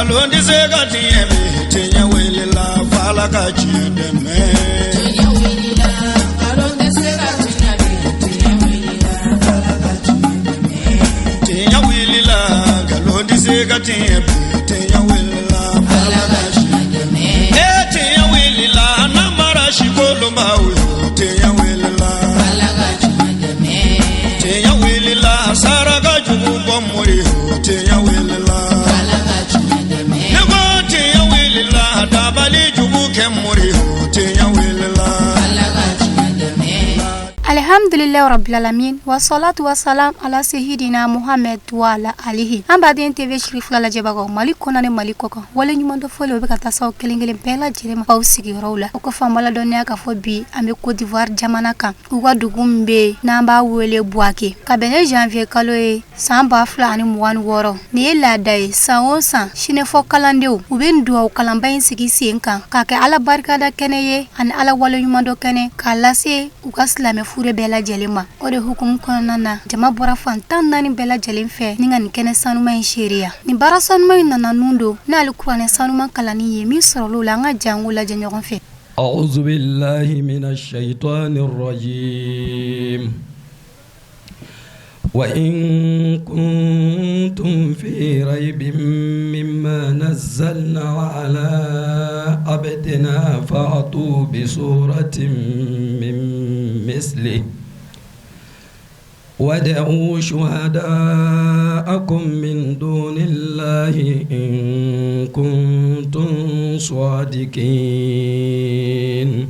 ngalon di se ga tieme tinya wele la fala ka chideme tinya wele la ngalon di se ga tinya wele la fala ka chideme tinya wele la ngalon di se ga tinya wele la fala ka chideme tinya wele la namara shikolo mawe tinya wele la fala ka chideme tinya wele la saraga jubu bomori tinya wele la Alhamdulillah rabbil alamin wa salatu wa salam ala sayyidina Muhammad wa ala alihi ambaden TV Shirif la jabago maliko nane maliko ko wala nyuma do fole be kata saw kelengele bela jere ma sigi rawla ko famala do ne ka fo bi ambe Côte d'Ivoire jamana kan uwa dugumbe namba wele boake ka bene janvier kaloe samba fla ani muwan woro ni la dai saonsa shine fo kalandew uben duwa kalamba sigi senkan ka ke ala barka da keneye an ala wala nyuma do kene kala se ukaslame fure bela jelima ode hukum konana jama bora fantan nani bela jelim fe ninga ni kene sanuma sheria ni bara sanuma nana nundo na alkurane sanuma kalani yemi sorolo la nga jangu la janyogon fe a'udhu billahi minash shaitanir rajim wa in kuntum fi raybin mimma nazzalna ala abdina fa'tu bi suratin min مثله ودعوا شهداءكم من دون الله إن كنتم صادقين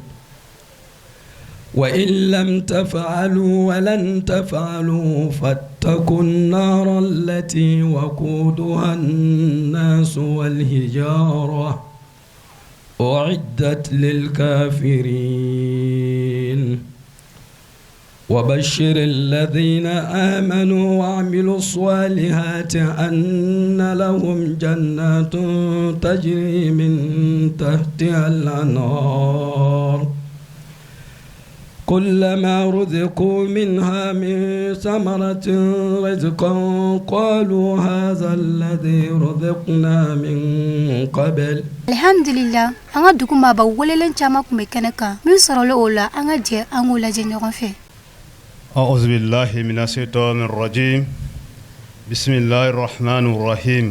وإن لم تفعلوا ولن تفعلوا فاتقوا النار التي وقودها الناس والحجارة أعدت للكافرين وبشر الذين آمنوا وعملوا الصالحات أن لهم جنات تجري من تحتها الأنهار كلما رزقوا منها من ثمرة رزقا قالوا هذا الذي رزقنا من قبل Alhamdulillah anga duguma ba wolelen chama kumekeneka mi sorolo ola anga je angula je nyogon fe أعوذ بالله من الشيطان الرجيم بسم الله الرحمن الرحيم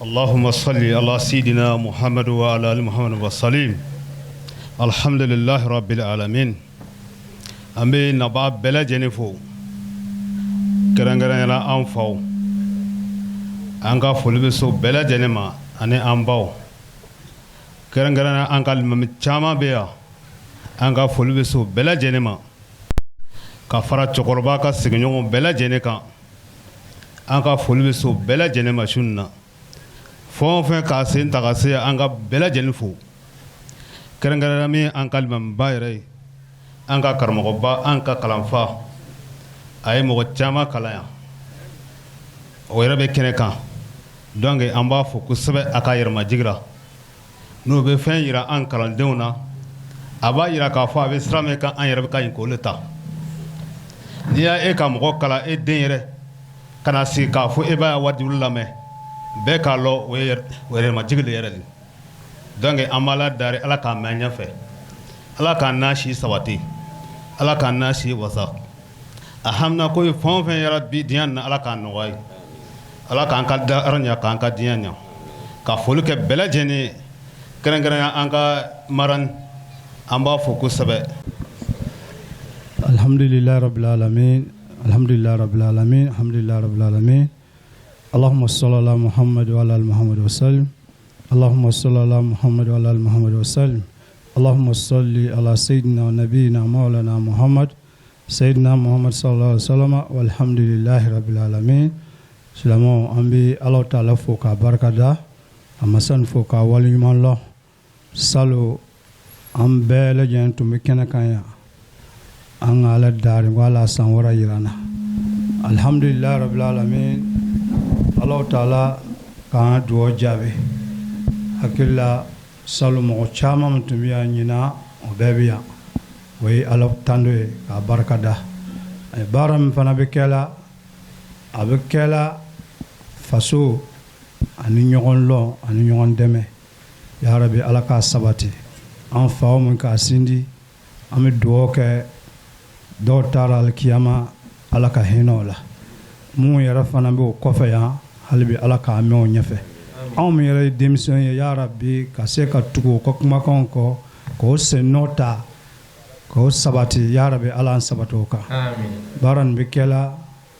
اللهم صل على سيدنا محمد وعلى آل محمد وسلم الحمد لله رب العالمين أمي نبا بلا جنفو كرنغرنا أنفو أنغا فلبسو بلا جنما أني أنباو كرنغرنا أنغا الممتشاما بيا أنغا فلبسو بلا جنما ka fara cɛkɔrɔba ka sigiɲɔgɔn bɛɛ lajɛlen kan an ka foli bɛ so bɛɛ lajɛlen ma sun na fɛn o fɛn k'a sen ta ka se an ka bɛɛ lajɛlen fo kɛrɛnkɛrɛnnenya min an ka limamiba yɛrɛ ye an ka karamɔgɔba an ka kalanfa a ye mɔgɔ caman kalan yan o yɛrɛ bɛ kɛnɛ kan donc an b'a fɔ kosɛbɛ a ka yɛrɛmajigira n'o bɛ fɛn yira an kalandenw na a b'a yira k'a fɔ a bɛ sira min kan an yɛrɛ bɛ ka ɲi k'o le ta. N'i y'a ka mɔgɔ kala e den yɛrɛ kana sigi k'a fɔ e b'a wajibi lamɛn bɛɛ k'a lɔ o ye yɛrɛmajigi de yɛrɛ de donc an b'a la dari ala k'a mɛn ɲɛfɛ ala k'a n'a si sabati ala k'a n'a si wasa a hamina ko fɛn o fɛn yɛrɛ bi diɲɛ na ala k'a nɔgɔya ye ala k'an ka dara ɲa k'an ka diɲɛ ɲa ka foli kɛ bɛɛ lajɛlen kɛrɛnkɛrɛnya an ka maran an b'a fɔ kosɛbɛ. Alhamdulillah rabbil alamin alhamdulillah rabbil alamin alhamdulillah rabbil alamin Allahumma salli ala Muhammad wa ala Muhammad wa sallim Allahumma salli ala Muhammad wa ala Muhammad wa sallim Allahumma salli ala sayyidina wa nabiyyina maulana Muhammad sayyidina Muhammad sallallahu alaihi wasallam walhamdulillahi rabbil alamin silamo ambi Allah ta'ala fo ka barkada amasan fo ka walimanlo salo ambele jentu mikena kanya an ala dari wala san wara yirana alhamdulillah rabbil alamin Allah ta'ala ka duwo jabe hakilla salu mo chama mutumia nyina obebiya way ala tando ka barkada ay baram fana bekela abekela faso ani ɲɔgɔn lɔn ani ɲɔgɔn dɛmɛ ya rabi ala k'a sabati an faw min k'a sindi an bɛ dugawu kɛ dɔw taara alikiyama ala ka hinɛ o la mun yɛrɛ fana bɛ o kɔfɛ yan hali bi ala k'a mɛn o ɲɛfɛ anw min yɛrɛ ye denmisɛn ye ya rabi ka se ka tugu o ka kumakanw kɔ k'o sen nɔ ta k'o sabati ya rabi ala an sabati o kan baara nin bɛ kɛla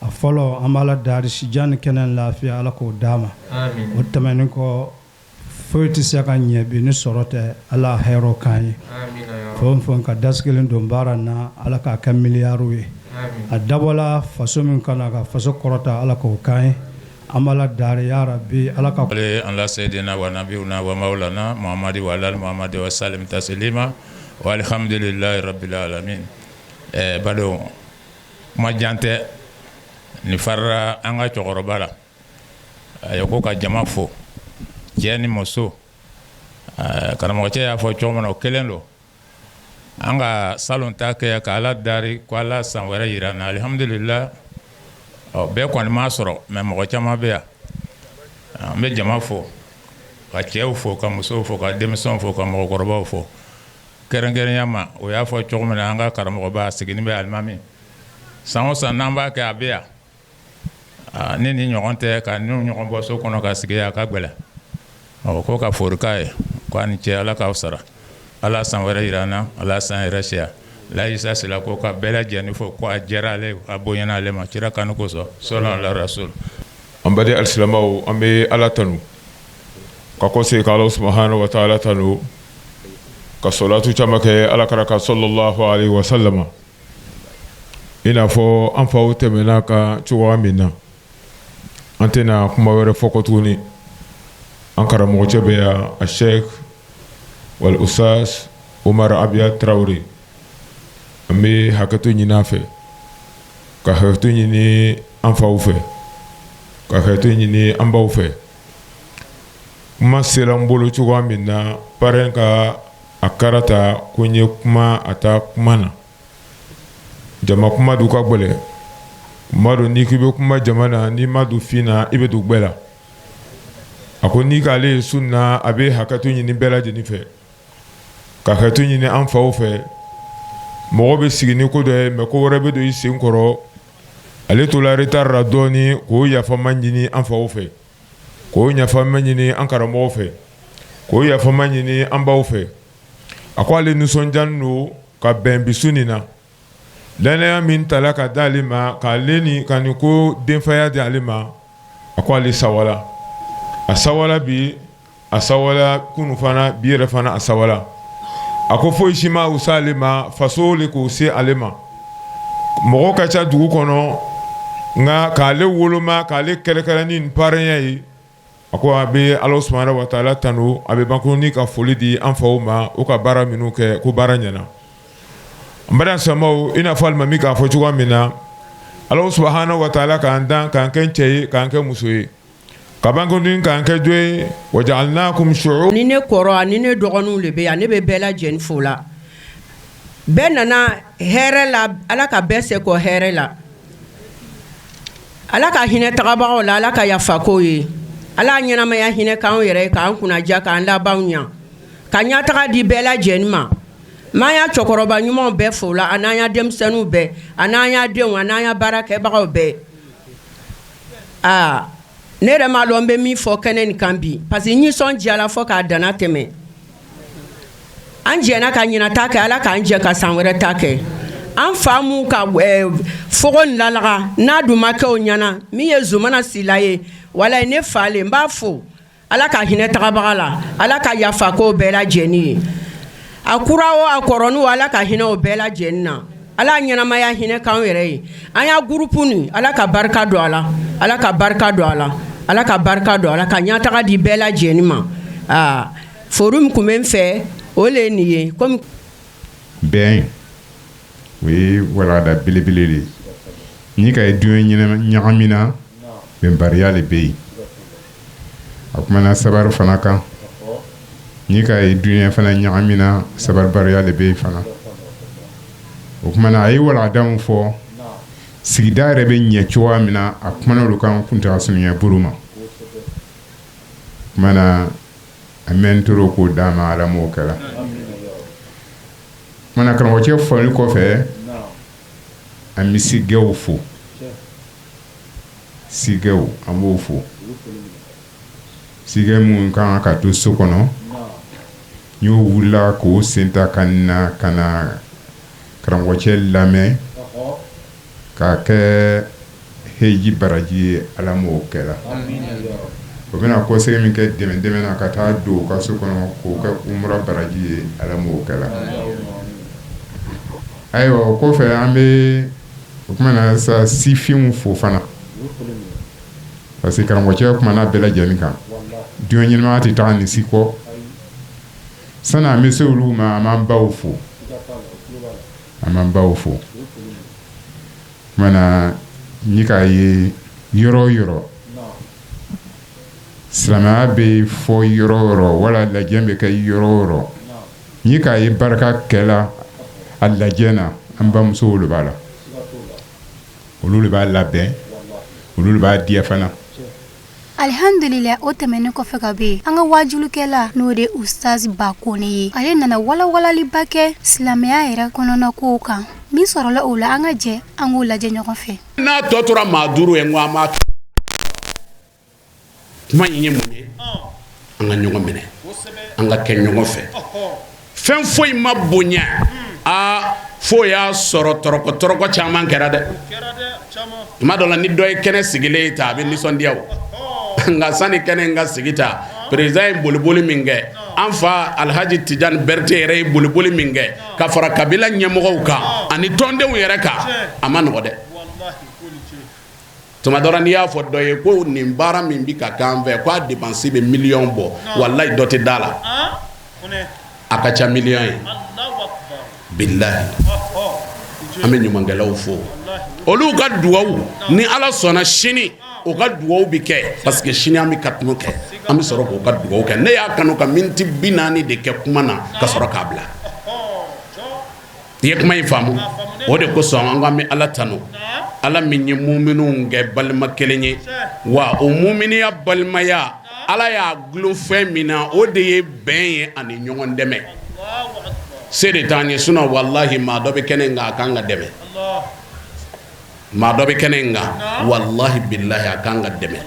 a fɔlɔ an b'a la daari sijan ni kɛnɛ lafiya ala k'o d'a ma o tɛmɛnen kɔ foyi tɛ se ka ɲɛ bi ni sɔrɔ tɛ ala hɛrɛw kan ye fɛn fɛn ka dasigilen don baara na ala k'a kɛ miliyariw ye a dabɔla faso min kana ka faso kɔrɔta ala k'o kan ye an b'a la daari ya rabi ala ka an la sayidina wa nabiyuna wa maulana muhammadi wa alal muhammadi wa salim taslima wa alhamdulillahi rabbil alamin bado ma jante ni farra an ka cɛkɔrɔba la a ye ko ka jama fo cɛ ni muso karamɔgɔcɛ y'a fɔ cogo min na o kelen don an ka salon ta kɛ ka ala dari ko ala san wɛrɛ yira na alhamdulillah bɛɛ kɔni m'a sɔrɔ mɛ mɔgɔ caman bɛ yan an bɛ jama fo ka cɛw fo ka musow fo ka denmisɛnw fo ka mɔgɔkɔrɔbaw fo kɛrɛnkɛrɛnya ma o y'a fɔ cogo min na an ka karamɔgɔba sigini bɛ alimami san o san n'an b'a kɛ a bɛ yan ne ni ɲɔgɔn tɛ ka ni ɲɔgɔn bɔ so kɔnɔ ka sigi a ka gɛlɛn ko ka fori k'a ye ko a ni ce ala k'aw sara ala san wɛrɛ yira an na ala san yɛrɛ siya la isa sila ko ka bɛɛ lajɛlen fo ko a diyara ale a bonyana ale ma kira kanu kosɔn sɔlɔ ala rasul an badi alisilamɛw an bɛ ala tanu ka kɔse ka ala subhanahu wa ta'ala tanu ka salatu caman kɛ ala kɛra ka sallallahu alaihi wa sallama i n'a fɔ an faw tɛmɛna ka cogoya min na an tɛna kuma wɛrɛ fɔ kɔ tuguni an karamɔgɔcɛ bɛ yan a sheikh wal usas umar abiya traore an bɛ hakɛto ɲini a fɛ ka hakɛto ɲini an faw fɛ ka hakɛto ɲini an baw fɛ kuma sera n bolo cogoya min na parɛn ka a karata ko n ye kuma a ta kuma na jama kuma du ka gbɛlɛ ma dɔn n'i k'i bɛ kuma jama na n'i ma don fin na i bɛ don gbɛ la a ko n'i k'ale ye sunna a bɛ hakɛto ɲini bɛɛ lajɛlen fɛ ka hakɛto ɲini an faw fɛ mɔgɔ bɛ sigi ni ko dɔ ye mɛ ko wɛrɛ bɛ don i sen kɔrɔ ale tola retard la dɔɔni k'o yafama ɲini an faw fɛ k'o yafama ɲini an karamɔgɔw fɛ k'o yafama ɲini an baw fɛ a ko ale nisɔndiyalen don ka bɛn bi su nin na danaya min tala ka d'ale ma k'ale ni ka nin ko denfaya di ale ma a ko ale sawala a sawala bi a sawala kunu fana bi yɛrɛ fana a sawala a ko foyi si ma wusa ale ma faso le k'o se ale ma mɔgɔ ka ca dugu kɔnɔ nka k'ale woloma k'ale kɛrɛkɛrɛ ni nin parɛnya ye a ko a bɛ ala subhanahu wa ta'ala tanu a bɛ bankuni ka foli di an faw ma o ka baara minnu kɛ ko baara ɲɛna n bɛna samaw i n'a fɔ alimami k'a fɔ cogoya min na ala subhanahu wa ta'ala k'an dan k'an kɛ cɛ ye k'an kɛ muso ye ka bankuni k'an kɛ jo ye wa ja'alnakum shu'uban ni ne kɔrɔ ani ne dɔgɔninw de bɛ yan ne bɛ bɛɛ lajɛlen fo la bɛɛ nana hɛrɛ la ala ka bɛɛ se kɔ hɛrɛ la ala ka hinɛ tagabagaw la ala ka yafa ko ye ala ɲɛnamaya hinɛ k'anw yɛrɛ ye k'an kunnaja k'an labanw ɲa ka ɲataga di bɛɛ lajɛlen ma m'an y'a cɛkɔrɔba ɲumanw bɛɛ fo la a n'an y'a denmisɛnninw bɛɛ a n'an y'a denw a n'an y'a baarakɛbagaw bɛɛ ne yɛrɛ m'a dɔn n bɛ min fɔ kɛnɛ nin kan bi parce que n nisɔndiyala fɔ k'a dana tɛmɛ an jɛna ka ɲinata kɛ ala k'an jɛ ka san wɛrɛ ta kɛ an fa mun ka fogo nin lalaga n'a dun ma kɛ o ɲɛna min ye zumana sila ye walayi ne falen n b'a fo ala ka hinɛ tagabaga la ala ka yafa ko bɛɛ lajɛlen ye a kura o a kɔrɔninw ala ka hinɛ o bɛɛ lajɛlen na ala ɲɛnamaya hinɛ k'anw yɛrɛ ye an y'a gurupu nin ala ka barika don a la ala ka barika don a la ala ka barika don a la ka ɲataga di bɛɛ lajɛlen ma foro min tun bɛ n fɛ o le ye nin ye komi bɛn o ye walanda belebele de ye ni ka ye duɲɛ ɲagamina bɛnbaliya le bɛ yen a kumana sabari fana kan ni ka ye duɲɛ fana ɲagamina sabaribaliya le bɛ yen fana o kumana a ye waladaw fɔ sigida yɛrɛ bɛ ɲɛ cogoya min na a kumana olu kan kuntagasurunya buru ma mana mentoro ko dama ala mo kala mana kan wace fali ko fe amisi gew fu sigew ambo fu sige mun kan ka to sokono nyo wula ko senta kana kan wace lame ka ke heji baraji ala mo kala o bena ko sege min ke deme na ka ta do ka sokono ko ka umra baraji ala mo kala ayo ko fe ambe kuma na sa sifin fo fana parce que karamɔgɔ cɛ kuma na bɛɛ lajɛlen kan diɲɛ ɲɛnama tɛ taa ni si kɔ sani an bɛ se olu ma an b'an baw fo kuma na ni k'a ye yɔrɔ o yɔrɔ silamɛya bɛ fɔ yɔrɔ o yɔrɔ wala lajɛ bɛ kɛ yɔrɔ o yɔrɔ ni k'a ye barika kɛla a lajɛ na an bamuso olu b'a la olu de b'a labɛn olu de b'a diya fana. Alhamdulillah o tɛmɛnen kɔfɛ ka bɛ an ka wajulukɛla n'o de ustaz Bakone ye ale nana walawalaliba kɛ silamɛya yɛrɛ kɔnɔna kow kan min sɔrɔla o la an ka jɛ an k'o lajɛ ɲɔgɔn fɛ. n'a tɔ tora maa duuru ye n ko an b'a kuma in ye mun ye an ka ɲɔgɔn minɛ an ka kɛ ɲɔgɔn fɛ fɛn foyi ma bonya fo y'a sɔrɔ tɔrɔkɔ caman kɛra dɛ tuma dɔ la ni dɔ ye kɛnɛ sigilen ta a bɛ nisɔndiya o nka sani kɛnɛ in ka sigi ta président ye boliboli min kɛ an fa Alhaji Tijani Berete yɛrɛ ye boliboli min kɛ ka fara kabila ɲɛmɔgɔw kan ani tɔndenw yɛrɛ kan a ma nɔgɔ dɛ tuma dɔ la n'i y'a fɔ dɔ ye ko nin baara min bɛ ka k'an fɛ k'a dépense bɛ miliyɔn bɔ walayi dɔ tɛ da la a ka ca miliyɔn ye billahi an bɛ ɲumankɛlaw fo olu ka duwawu ni ala sɔnna sini o ka duwawu bi kɛ parce que sini an bɛ kanu kɛ an bɛ sɔrɔ k'o ka duwawu kɛ ne y'a kanu ka miniti 40 de kɛ kuma na ka sɔrɔ k'a bila i ye kuma in faamu o de kosɔn an ko an bɛ ala tanu ala min ye muminunw kɛ balima kelen ye wa o muminiya balimaya ala y'a gulon fɛn min na o de ye bɛn ye ani ɲɔgɔn dɛmɛ se de t'an ye sinon wallahi maa dɔ bɛ kɛnɛ in kan a kan ka dɛmɛ maa dɔ bɛ kɛnɛ in kan wallahi billahi a kan ka dɛmɛ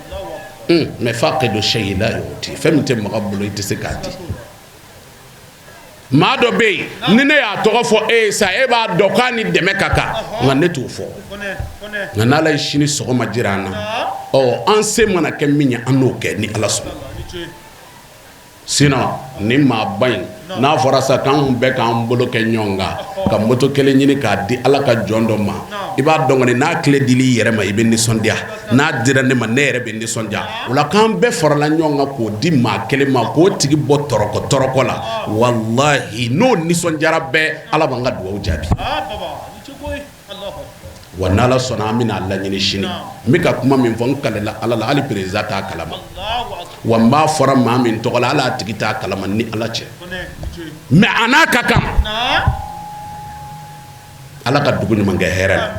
mais faqidu shay'in la yu'ti fɛn min tɛ maga bolo i tɛ se k'a di maa dɔ bɛ yen ni ne y'a tɔgɔ fɔ e ye sa e b'a dɔn k'a ni dɛmɛ ka kan nka ne t'o fɔ nka n'ala ye sini sɔgɔma jira an na an se mana kɛ min ye an n'o kɛ ni ala sɔnna sinon ni maa ba in n'a fɔra sa k'anw bɛɛ k'an bolo kɛ ɲɔgɔn kan ka moto kelen ɲini k'a di ala ka jɔn dɔ ma i b'a dɔn kɔni n'a tile dili i yɛrɛ ma i bɛ nisɔndiya n'a dira ne ma ne yɛrɛ bɛ nisɔndiya o la k'an bɛɛ farala ɲɔgɔn kan k'o di maa kelen ma k'o tigi bɔ tɔrɔkɔ la wallahi n'o nisɔndiyara bɛɛ ala b'an ka dugawu jaabi wa n'ala sɔnna an bɛna laɲini sini n bɛ ka kuma min fɔ n kalela ala la hali président t'a kalama wa n b'a fɔra maa min tɔgɔ la hali a tigi t'a kalama ni ala cɛ mais a n'a ka kan ala ka dugu ɲuman kɛ hɛrɛ la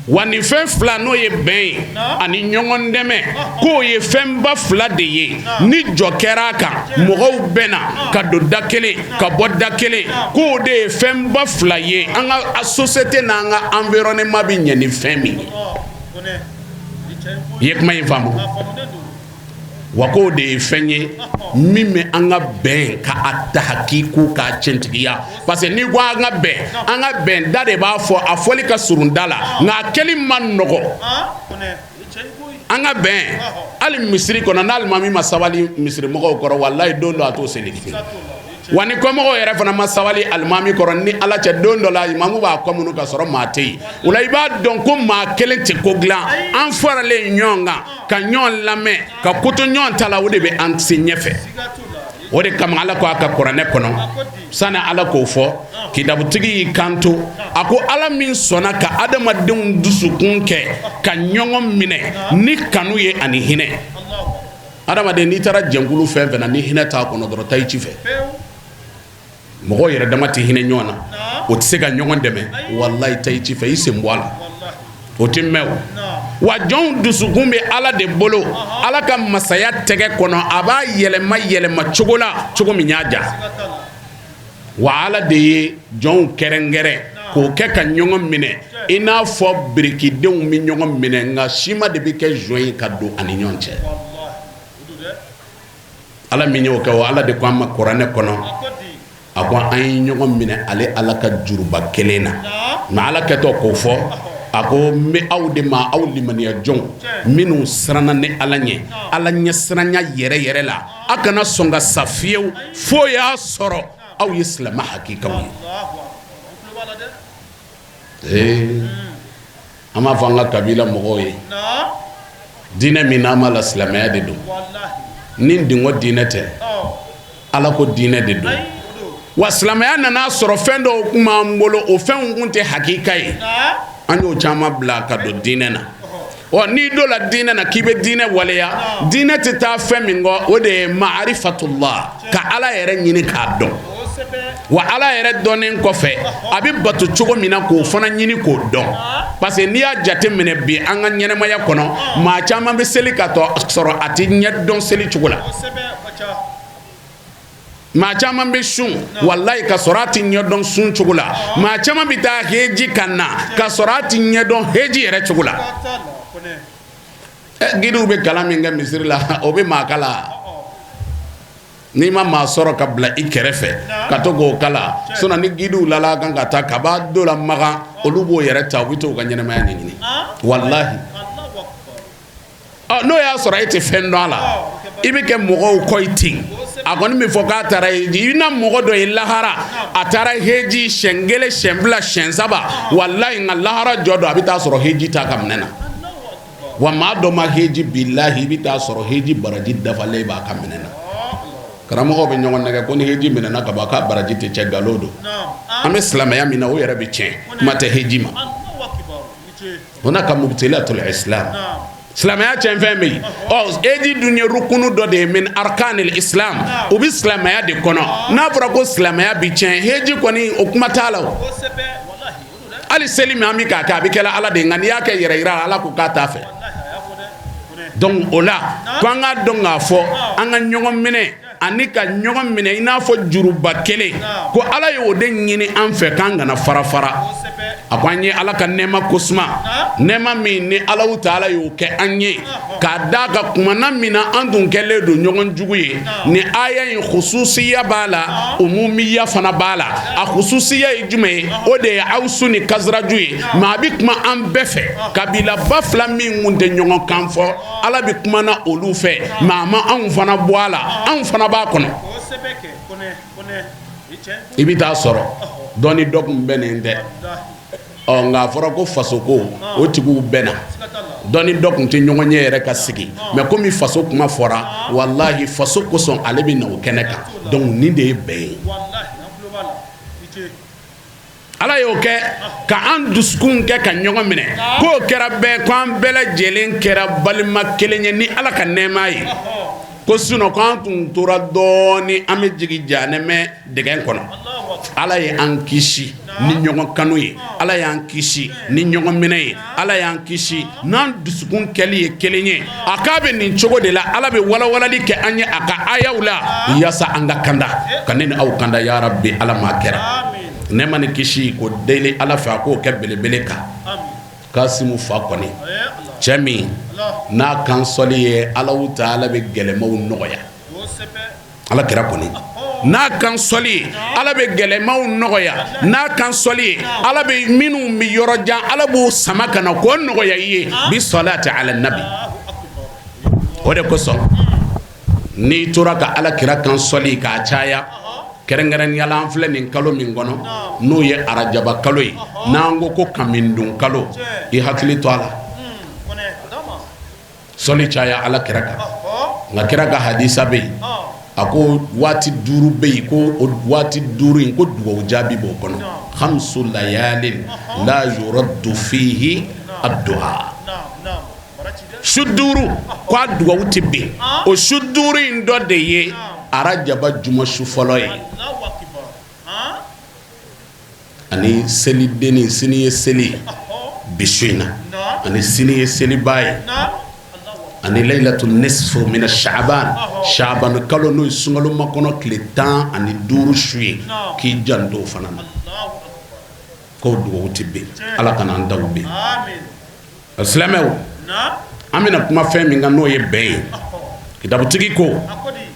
wa nin fɛn fila n'o ye bɛn ye ani ɲɔgɔn dɛmɛ k'o ye fɛnba fila de ye ni jɔ kɛra a kan mɔgɔw bɛ na ka don da kelen ka bɔ da kelen k'o de ye fɛnba fila ye an ka société n'an ka environnement bɛ ɲɛ ni fɛn min ye i ye kuma in faamu wa k'o de ye fɛn ye min bɛ an ka bɛn ka a tahakiku k'a cɛntigiya parce que n'i ko an ka bɛn da de b'a fɔ a fɔli ka surun da la nka a kɛli ma nɔgɔ an ka bɛn hali misiri kɔnɔ n'alimami ma sabali misirimɔgɔw kɔrɔ walayi don dɔ a t'o seli wa ni kɔmɔgɔw yɛrɛ fana ma sabali alimami kɔrɔ ni ala cɛ don dɔ la imamu b'a kɔ minnu ka sɔrɔ maa tɛ yen o la i b'a dɔn ko maa kelen tɛ ko dilan an faralen ɲɔgɔn kan ka ɲɔgɔn lamɛn ka koto ɲɔgɔn ta la o de bɛ an se ɲɛfɛ o de kama ala ko a ka kuranɛ kɔnɔ sani ala k'o fɔ kidabutigi y'i kanto a ko ala min sɔnna ka adamadenw dusukun kɛ ka ɲɔgɔn minɛ ni kanu ye ani hinɛ adamaden n'i taara jɛnkulu fɛn fɛn na ni hinɛ t'a kɔnɔ dɔrɔn taa i ci fɛ mɔgɔw yɛrɛ dama tɛ hinɛ ɲɔgɔn na o tɛ se ka ɲɔgɔn dɛmɛ walayi taa i ci fɛ i sen bɔ a la o tɛ mɛn o wa jɔnw dusukun bɛ ala de bolo ala ka masaya tɛgɛ kɔnɔ a b'a yɛlɛma yɛlɛma cogo la cogo min y'a ja wa ala de ye jɔnw kɛrɛnkɛrɛn k'o kɛ ka ɲɔgɔn minɛ i n'a fɔ birikidenw bɛ ɲɔgɔn minɛ nka sima de bɛ kɛ jɔn ye ka don ani ɲɔgɔn cɛ ala min y'o kɛ o ala de ko an ma kuranɛ kɔnɔ a ko an ye ɲɔgɔn minɛ ale ala ka juruba kelen na nka ala kɛtɔ k'o fɔ a ko n bɛ aw de ma aw limaniya jɔnw minnu siranna ni ala ɲɛ ala ɲɛ siranya yɛrɛ yɛrɛ la a kana sɔn ka sa fiyewu fo y'a sɔrɔ aw ye silamɛ hakikaw ye an b'a fɔ an ka kabila mɔgɔw ye diinɛ min n'an b'a la silamɛya de don ni dingo diinɛ tɛ ala ko diinɛ de don wa silamɛya nana sɔrɔ fɛn dɔw kun b'an bolo o fɛnw kun tɛ hakika ye an y'o caman bila ka don diinɛ na n'i dɔ la diinɛ na k'i bɛ diinɛ waleya diinɛ tɛ taa fɛn min kɔ o de ye ma'rifatullah ka ala yɛrɛ ɲini k'a dɔn wa ala yɛrɛ dɔnnen kɔfɛ a bɛ bato cogo min na k'o fana ɲini k'o dɔn parce que n'i y'a jate minɛ bi an ka ɲɛnɛmaya kɔnɔ maa caman bɛ seli ka sɔrɔ a tɛ ɲɛdɔn seli cogo la maa caman bɛ sun walayi ka sɔrɔ a tɛ ɲɛdɔn sun cogo la maa caman bɛ taa heji ka na ka sɔrɔ a tɛ ɲɛdɔn heji yɛrɛ cogo la gidiw bɛ kalan min kɛ misiri la o bɛ maa kala n'i ma maa sɔrɔ ka bila i kɛrɛfɛ ka to k'o kala sinon ni gidiw lala kan ka taa kaba dɔ la magan olu b'o yɛrɛ ta u bɛ to u ka ɲɛnɛmaya ɲɛɲini walahi n'o y'a sɔrɔ e tɛ fɛn dɔn a la i bɛ kɛ mɔgɔw kɔ i ten a kɔni bɛ fɔ k'a taara heji i na mɔgɔ dɔ ye lahara a taara heji siɲɛ kelen siɲɛ fila siɲɛ saba walahi nka lahara jɔ dɔ a bɛ taa sɔrɔ heji t'a ka minɛ na wa maa dɔ ma heji bilahi i bɛ taa sɔrɔ heji baraji dafalen b'a ka minɛ na karamɔgɔw bɛ ɲɔgɔn nɛgɛ ko ni heji minɛna ka ban k'a baraji tɛ cɛ nkalon don an bɛ silamɛya min na o yɛrɛ bɛ tiɲɛ kuma tɛ heji ma o n'a ka mubtilatul islam silamɛya tiɲɛ fɛn bɛ yen heji dun ye rukunu dɔ de ye min arkanil islam o bɛ silamɛya de kɔnɔ n'a fɔra ko silamɛya bɛ tiɲɛ heji kɔni o kuma t'a la o hali seli min an bɛ k'a kɛ a bɛ kɛla ala de ye nka n'i y'a kɛ yɛrɛ yira ala ko k'a t'a fɛ donc o la ko an k'a dɔn k'a fɔ an ka ɲɔgɔn minɛ ani ka ɲɔgɔn minɛ i n'a fɔ juruba kelen ko ala ye o de ɲini an fɛ k'an kana fara fara a ko an ye ala ka nɛɛma kosuma nɛɛma min ni alahu taala y'o kɛ an ye k'a d'a ka kumana min na an tun kɛlen don ɲɔgɔn jugu ye ni aya in khususiya b'a la umumiya fana b'a la a khususiya ye jumɛn ye o de ye awusu ni kazaraju ye mais a bɛ kuma an bɛɛ fɛ kabila ba fila min kun tɛ ɲɔgɔn kan fɔ ala bɛ kuma na olu fɛ mais a ma anw fana bɔ a la anw fana b'a kɔnɔ i bɛ taa sɔrɔ dɔ ni dɔ kun bɛ nin tɛ nka a fɔra ko faso ko o tigiw bɛɛ na dɔ ni dɔ kun tɛ ɲɔgɔn ɲɛ yɛrɛ ka sigi mais komi faso kuma fɔra walahi faso kosɔn ale bɛ na o kɛnɛ kan donc nin de ye bɛn ye ala y'o kɛ ka an dusukun kɛ ka ɲɔgɔn minɛ k'o kɛra bɛɛ ko an bɛɛ lajɛlen kɛra balima kelen ye ni ala ka nɛɛma ye ko sinon ko an tun tora dɔɔni an bɛ jigin jahanɛmɛ dɛgɛ kɔnɔ ala ye an kisi ni ɲɔgɔn kanu ye ala y'an kisi ni ɲɔgɔn minɛ ye ala y'an kisi n'an dusukun kɛli ye kelen ye a k'a bɛ nin cogo de la ala bɛ walawalali kɛ an ye a ka ayaw la yaasa an ka kanda ka ne ni aw kanda ya rabbi ala m'a kɛra ne ma ni kisi ko deli ala fɛ a k'o kɛ belebele kan kasimu fa kɔni cɛ min n'a kan sɔli ye alahu taala bɛ gɛlɛmaw nɔgɔya ala kɛra kɔni n'a kan sɔli ye ala bɛ gɛlɛmaw nɔgɔya n'a kan sɔli ye ala bɛ minnu bɛ yɔrɔ jan ala b'o sama ka na k'o nɔgɔya i ye bi salati ala nabi o de kosɔn n'i tora ka ala kira kan sɔli k'a caya kɛrɛnkɛrɛnniyala an filɛ nin kalo min kɔnɔ n'o ye arajaba kalo ye n'an ko ko kamindun kalo i hakili to a la sɔli caya ala kira kan nka kira ka hadisa bɛ yen a ko waati 5 bɛ yen ko o waati 5 in ko dugawu jaabi b'o kɔnɔ khamsu layalin la yuraddu fihi ad-du'a su 5 ko a dugawu tɛ bɛn o su 5 in dɔ de ye arajaba juma su fɔlɔ ye ani seli denni sini ye seli bisuina ani sini seliba ye ani laylatul nisf min sha'ban kalo no sungalo makono kile 10 ani 5 suye ki jando fana ko duwo tibbe ala kana ndawbe amin islamew amina kuma fɛn min kan n'o ye bɛn ye kitabutigi ko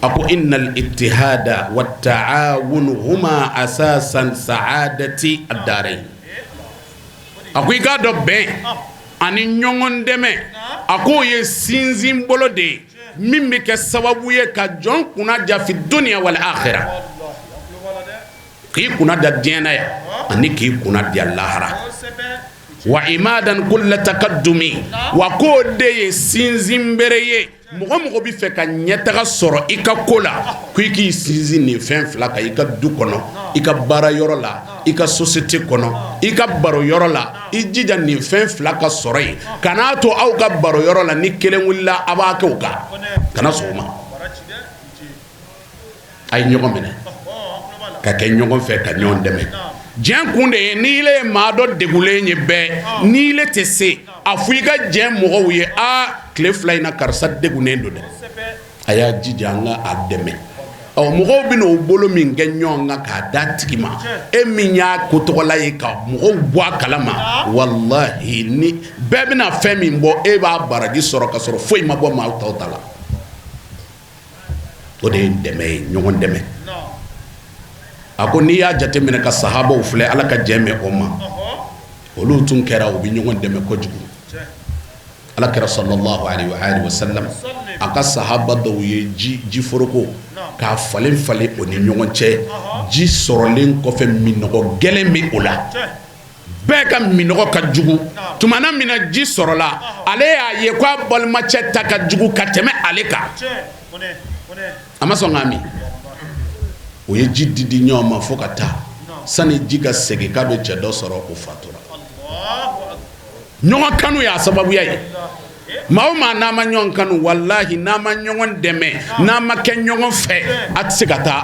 a ko innal ittihada wa ta'awun huma asasan sa'adati ad-darain a ko i k'a dɔn bɛn ani ɲɔgɔn dɛmɛ a k'o ye sinsin bolo de ye min bɛ kɛ sababu ye ka jɔn kunna ja fi dunya wal akhirah k'i kunna da diɲɛ na yan ani k'i kunna da lahara wa imadan kulla taqaddumi wa ko de ye sinzin bere ye mɔgɔ bi fɛ ka ɲɛtaga sɔrɔ i ka ko la ko i k'i sinzin nin fɛn fila kan i ka du kɔnɔ i ka baara yɔrɔ la i ka société kɔnɔ i ka baro yɔrɔ la i jija nin fɛn fila ka sɔrɔ yen kana to aw ka baro yɔrɔ la ni kelen wulila a b'a kɛ o kan kana sɔn o ma a ye ɲɔgɔn minɛ ka kɛ ɲɔgɔn fɛ ka ɲɔgɔn dɛmɛ diɲɛ kun de ye n'i ye maa dɔ degulen ye bɛɛ n'i le tɛ se a fɔ i ka diɲɛ mɔgɔw ye tile 2 in na karisa degunnen don dɛ a y'a jija an ka a dɛmɛ mɔgɔw bɛ n'o bolo min kɛ ɲɔgɔn kan k'a d'a tigi ma e min y'a ko tɔgɔla ye ka mɔgɔw bɔ a kalama walahi ni bɛɛ bɛna fɛn min bɔ e b'a baraji sɔrɔ ka sɔrɔ foyi ma bɔ maa tɔw ta la o de ye dɛmɛ ye ɲɔgɔn dɛmɛ a ko n'i y'a jateminɛ ka sahabaw filɛ ala ka jɛn mɛn o ma olu tun kɛra u bɛ ɲɔgɔn dɛmɛ kojugu ala kɛra sallallahu alaihi wa sallam a ka sahaba dɔw ye ji foroko k'a falen falen o ni ɲɔgɔn cɛ ji sɔrɔlen kɔfɛ minɔgɔ gɛlɛn bɛ o la bɛɛ ka minɔgɔ ka jugu tumana min na ji sɔrɔla ale y'a ye ko a balimacɛ ta ka jugu ka tɛmɛ ale kan a ma sɔn k'a min o ye ji di ɲɔgɔn ma fo ka taa sani ji ka segin k'a bɛ cɛ dɔ sɔrɔ o fatura ɲɔgɔn kanu y'a sababuya ye maa o maa n'a ma ɲɔgɔn kanu walahi n'a ma ɲɔgɔn dɛmɛ n'a ma kɛ ɲɔgɔn fɛ a tɛ se ka taa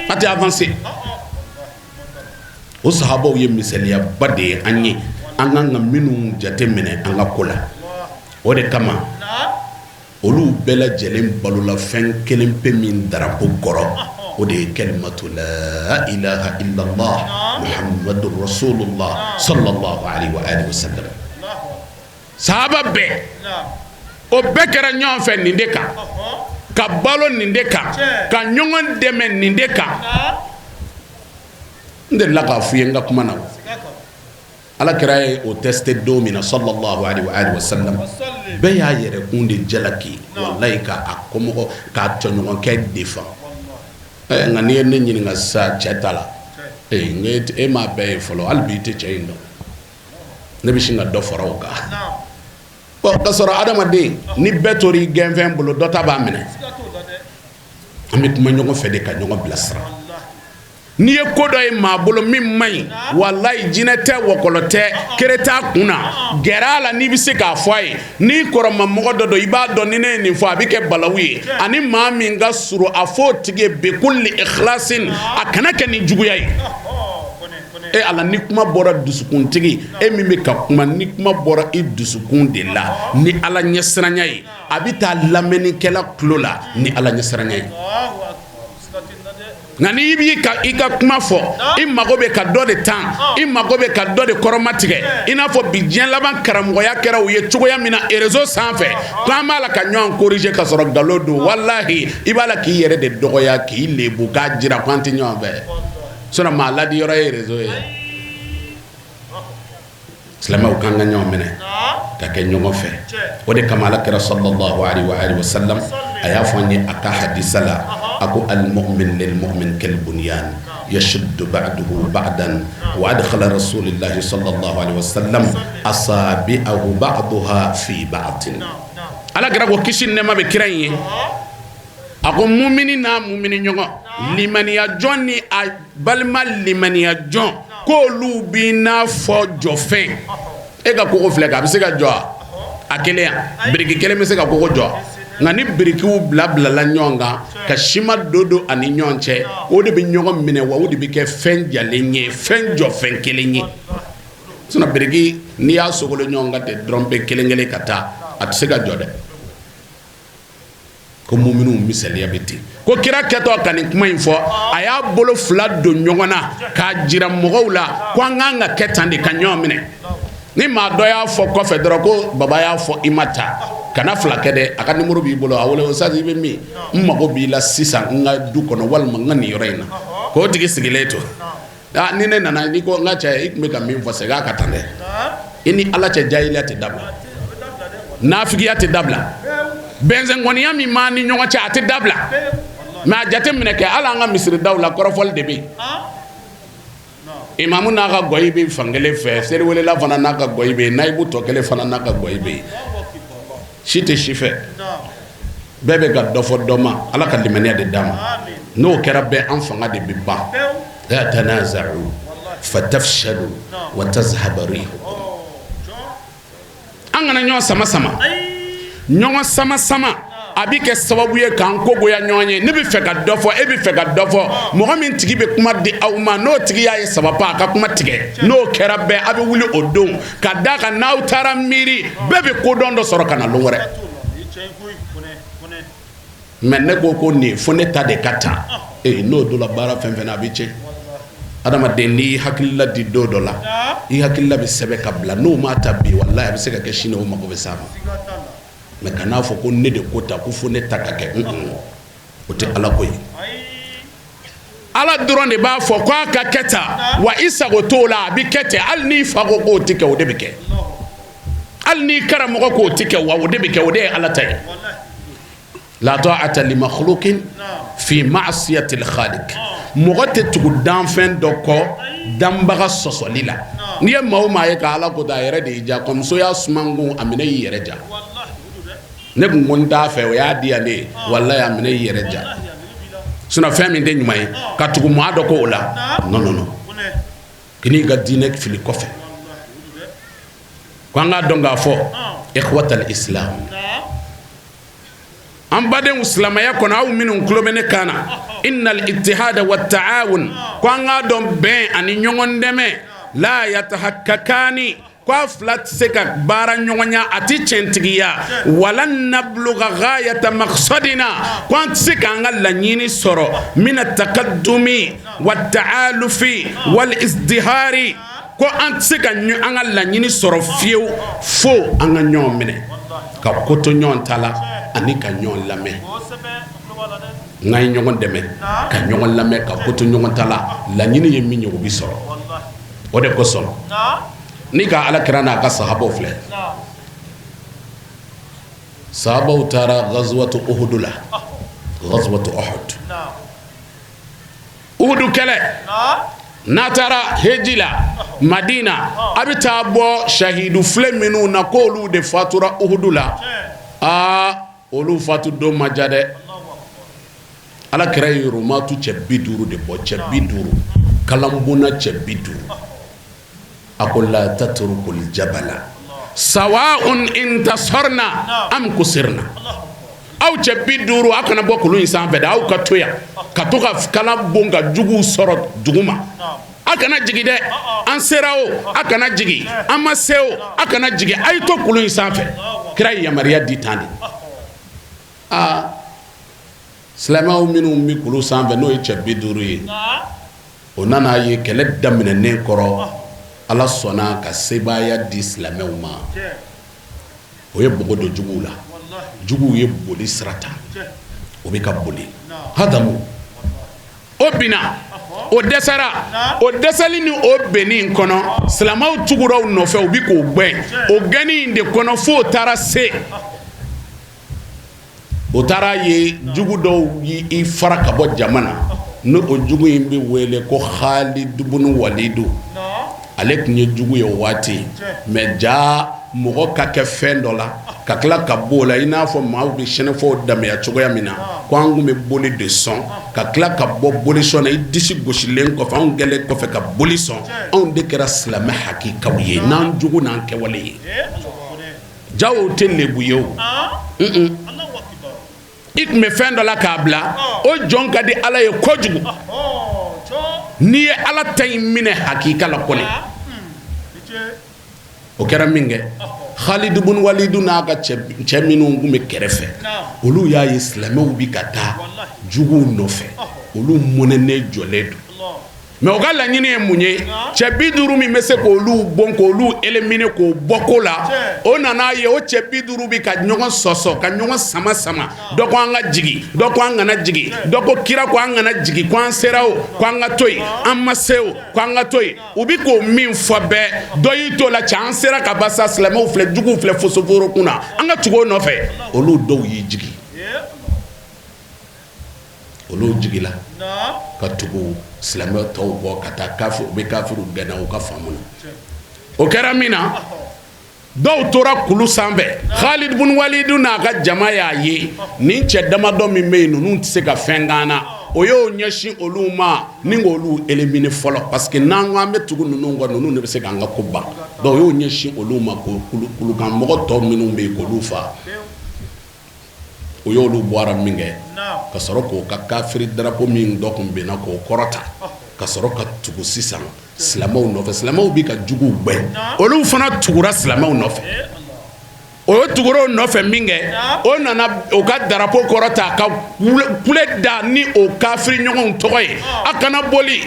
a tɛ avancer o sahabaw ye misaliyaba de ye an ye an kan ka minnu jateminɛ an ka ko la o de kama olu bɛɛ lajɛlen balola fɛn kelen pe min darapo kɔrɔ o de ye kalimatu la ilaha illallah muhammadur rasulullah sallallahu alaihi wa sallam sahaba bɛɛ o bɛɛ kɛra ɲɔgɔn fɛ nin de kan ka balo nin de kan ka ɲɔgɔn dɛmɛ nin de kan n delila k'a f'i ye n ka kuma na ala kɛra ye o teste don min na sallallahu alaihi wa sallam bɛɛ y'a yɛrɛ kun de jalaki wallahi k'a kɔmɔgɔ k'a tɔɲɔgɔnkɛ defan nka n'i ye ne ɲininka sisan cɛ ta la e m'a bɛɛ ye fɔlɔ hali bi i tɛ cɛ in dɔn ne bɛ sin ka dɔ fara o kan ka sɔrɔ adamaden ni bɛɛ tora i gɛnfɛn bolo dɔ ta b'a minɛ an bɛ kuma ɲɔgɔn fɛ de ka ɲɔgɔn bilasira n'i ye ko dɔ ye maa bolo min man ɲi walayi jinɛ tɛ wɔkɔlɔ tɛ kere t'a kun na gɛrɛ a la n'i bɛ se k'a fɔ a ye n'i kɔrɔma mɔgɔ dɔ don i b'a dɔn ni ne ye nin fɔ a bɛ kɛ balawu ye ani maa min ka surun a fɔ o tigi ye bikulli ikhlasin a kana kɛ ni juguya ye e ala ni kuma bɔra dusukuntigi e min bɛ ka kuma ni kuma bɔra i dusukun de la ni ala ɲɛsiranya ye a bɛ taa lamɛnnikɛla tulo la ni ala ɲɛsiranya ye nka n'i b'i ka i ka kuma fɔ i mago bɛ ka dɔ de tan i mago bɛ ka dɔ de kɔrɔmatigɛ i n'a fɔ bi diɲɛ laban karamɔgɔya kɛra u ye cogoya min na réseau sanfɛ k'an b'a la ka ɲɔgɔn corriger ka sɔrɔ nkalon don walahi i b'a la k'i yɛrɛ de dɔgɔya k'i lebu k'a jira k'an tɛ ɲɔgɔn fɛ sinon maa ladiyɔrɔ ye réseau ye silamɛw kan ka ɲɔgɔn minɛ ka kɛ ɲɔgɔn fɛ o de kama ala kɛra sallallahu alaihi wa sallam a y'a fɔ an ye a ka hadisa la a ko al-mu'min lil-mu'min kal-bunyan yashuddu ba'duhu ba'dan wa adkhala rasulillahi sallallahu alaihi wa sallam asabi'ahu ba'daha fi ba'din ala kɛra ko kisi nɛma bɛ kira in ye a ko mumini n'a mumini ɲɔgɔn limaniya jɔn ni a balima limaniya jɔn k'olu b'i n'a fɔ jɔfɛn e ka kogo filɛ kɛ a bɛ se ka jɔ a kelen yan biriki kelen bɛ se ka kogo jɔ nka ni birikiw bilala ɲɔgɔn kan ka sima don ani ɲɔgɔn cɛ o de bɛ ɲɔgɔn minɛ wa o de bɛ kɛ fɛn jalen ye fɛn jɔfɛn kelen ye sina biriki ni y'a sogolo ɲɔgɔn ka tɛ dɔrɔn bɛ kelen ka taa a tɛ se ka jɔ dɛ ko muminun misaliya bɛ ten ko kira kɛtɔ ka nin kuma in fɔ a y'a bolo fila don ɲɔgɔn na k'a jira mɔgɔw la ko an k'an ka kɛ tan de ka ɲɔgɔn minɛ ni maa dɔ y'a fɔ kɔfɛ dɔrɔn ko baba y'a fɔ i ma ta kana fila kɛ dɛ a ka numéro b'i bolo a wele o sa i bɛ min n mago b'i la sisan n ka du kɔnɔ walima n ka nin yɔrɔ in na k'o tigi sigilen to ni ne nana ni ko n ka cɛ i tun bɛ ka min fɔ segin a ka tan dɛ i ni ala cɛ jahiliya tɛ dabila nafigiya tɛ dabila bɛnsɛnkɔniya min b'an ni ɲɔgɔn cɛ a tɛ dabila mɛ a jate minɛ kɛ hali an ka misiridaw la kɔrɔfɔli de bɛ yen imamu n'a ka gɔyi bɛ fan kelen fɛ seriwelela fana n'a ka gɔyi bɛ yen nayibu tɔ kelen fana n'a ka gɔyi bɛ yen si tɛ si fɛ bɛɛ bɛ ka dɔ fɔ dɔ ma ala ka limaniya de d'a ma n'o kɛra bɛɛ an fanga de bɛ ban la tanaza'u fatafshalu wa tazhaba rihukum an kana ɲɔgɔn sama sama ɲɔgɔn sama sama a bɛ kɛ sababu ye k'an kogoya ɲɔgɔn ye ne bɛ fɛ ka dɔ fɔ e bɛ fɛ ka dɔ fɔ mɔgɔ min tigi bɛ kuma di aw ma n'o tigi y'a ye sababa a ka kuma tigɛ n'o kɛra bɛɛ a bɛ wuli o don ka d'a kan n'aw taara miiri bɛɛ bɛ kodɔn dɔ sɔrɔ ka na lon wɛrɛ mɛ ne ko nin fo ne ta de ka ta n'o don la baara fɛn fɛn na a bɛ tiɲɛ adamaden n'i hakilila di don dɔ la i hakilila bɛ sɛbɛn ka bila n'o ma ta bi walahi a bɛ se ka kɛ sini o mago bɛ s'a ma mɛ kan'a fɔ ko ne de ko ta ko fo ne ta ka kɛ o tɛ ala ko ye ala dɔrɔn de b'a fɔ k'a ka kɛ tan wa i sago t'o la a bɛ kɛ ten hali n'i fa ko k'o tɛ kɛ o de bɛ kɛ hali n'i karamɔgɔ k'o tɛ kɛ wa o de bɛ kɛ o de ye ala ta ye la ta'ata li makhluqin fi ma'siyatil khaliq mɔgɔ tɛ tugu danfɛn dɔ kɔ danbaga sɔsɔli la n'i ye maa o maa ye ka ala ko ta a yɛrɛ de y'i ja kɔmuso y'a suman kun a minɛ y'i yɛrɛ ja ne kun ko n t'a fɛ o y'a di yan ne walayi a minɛ y'i yɛrɛ ja sinon fɛn min tɛ ɲuman ye ka tugu maa dɔ ko o la non k'i n'i ka diinɛ fili kɔfɛ ko an k'a dɔn k'a fɔ ikhwatal islam an badenw silamɛya kɔnɔ aw minnu tulo bɛ ne kan na innal ittihada wa ta'awun ko an k'a dɔn bɛn ani ɲɔgɔn dɛmɛ la yatahakkakani ko a fila tɛ se ka baara ɲɔgɔn ya a tɛ tiɲɛtigiya wala nabluga ghayata maqsadina ko an tɛ se k'an ka laɲini sɔrɔ mina taqaddumi wa ta'alufi wal izdihari ko an tɛ se ka an ka laɲini sɔrɔ fiyewu fo an ka ɲɔgɔn minɛ ka koto ɲɔgɔn ta la ani ka ɲɔgɔn lamɛn n'an ye ɲɔgɔn dɛmɛ ka ɲɔgɔn lamɛn ka koto ɲɔgɔn ta la laɲini ye min ye o bɛ sɔrɔ o de kosɔn ni ka alakira n'a ka sahabaw filɛ sahabaw taara ghazwatu uhud la ghazwatu uhud kɛlɛ n'a taara heji la madina a bɛ taa bɔ shahidu filɛ minnu na k'olu de fatura uhud la olu fatu don ma ja dɛ alakira ye romatu cɛ 50 de bɔ cɛ 50 kalanbonna cɛ 50 a ko la tatrukul jabala sawa'un intasarna am kusirna aw cɛ 50 a kana bɔ kulu in sanfɛ dɛ aw ka to yan ka to ka kalan bon ka juguw sɔrɔ duguma a kana jigi dɛ an sera o a kana jigi an ma se o a kana jigi a ye to kulu in sanfɛ kira ye yamaruya di tan de silamɛw minnu bɛ kulu sanfɛ n'o ye cɛ 50 ye o nana ye kɛlɛ daminɛnen kɔrɔ ala sɔnna ka sebaaya di silamɛw ma o ye bɔgɔ don juguw la juguw ye boli sira ta o bɛ ka boli hadamu o bina o dɛsɛra o dɛsɛli ni o benni kɔnɔ silamɛw tugura u nɔfɛ u bɛ k'o gɛn o gɛnni in de kɔnɔ fo o taara se o taara ye jugu dɔw y'i fara ka bɔ jama na n'o o jugu in bɛ wele ko Khalid ibn Walid ale tun ye jugu ye o waati mɛ jaa mɔgɔ ka kɛ fɛn dɔ la ka tila ka bɔ o la i n'a fɔ maaw bɛ sɛnɛfɔw dameya cogoya min na ko an tun bɛ boli de sɔn ka tila ka bɔ boli sɔn na i disi gosilen kɔfɛ anw gɛlɛn kɔfɛ ka boli sɔn anw de kɛra silamɛ hakikaw ye n'an jugu n'an kɛwale ye jawo tɛ lebu ye o i tun bɛ fɛn dɔ la k'a bila o jɔn ka di ala ye kojugu n'i ye ala ta in minɛ hakika la kɔni o kɛra min kɛ Khalid ibn Walid n'a ka cɛ minnu kun bɛ kɛrɛfɛ olu y'a ye silamɛw bi ka taa juguw nɔfɛ olu mɔnɛnen jɔlen don mais o ka laɲini ye mun ye cɛ 50 min bɛ se k'olu bɔn k'olu éliminer k'o bɔ ko la o nana ye o cɛ 50 bi ka ɲɔgɔn sɔsɔ ka ɲɔgɔn sama sama dɔ ko an ka jigi dɔ ko an kana jigi dɔ ko kira ko an kana jigi ko an sera o ko an ka to yen an ma se o ko an ka to yen u bi k'o min fɔ bɛɛ dɔ y'i to la cɛ an sera ka ba sa silamɛw filɛ juguw filɛ fosoforo kun na an ka tugu o nɔfɛ olu dɔw y'i jigi olu jigila ka tugu silamɛ tɔw bɔ ka taa kafir u bɛ kafiru gɛnna u ka faamu na o kɛra min na dɔw tora kulu sanfɛ Khalid ibn Walid n'a ka jama y'a ye nin cɛ damadɔ min bɛ yen ninnu tɛ se ka fɛn k'an na o y'o ɲɛsin olu ma ni k'olu éliminer fɔlɔ parce que n'an ko an bɛ tugu ninnu kɔ ninnu de bɛ se k'an ka ko ban donc o y'o ɲɛsin olu ma ko kulukan mɔgɔ tɔw minnu bɛ yen k'olu fa o y'olu bɔra min kɛ ka sɔrɔ k'o ka kafiri drapeau min dɔ kun bɛnna k'o kɔrɔta ka sɔrɔ ka tugu sisan silamɛw nɔfɛ silamɛw bi ka juguw gbɛn olu fana tugura silamɛw nɔfɛ o ye tugura o nɔfɛ min kɛ o nana o ka drapeau kɔrɔta ka kule da ni o kafiri ɲɔgɔnw tɔgɔ ye a kana boli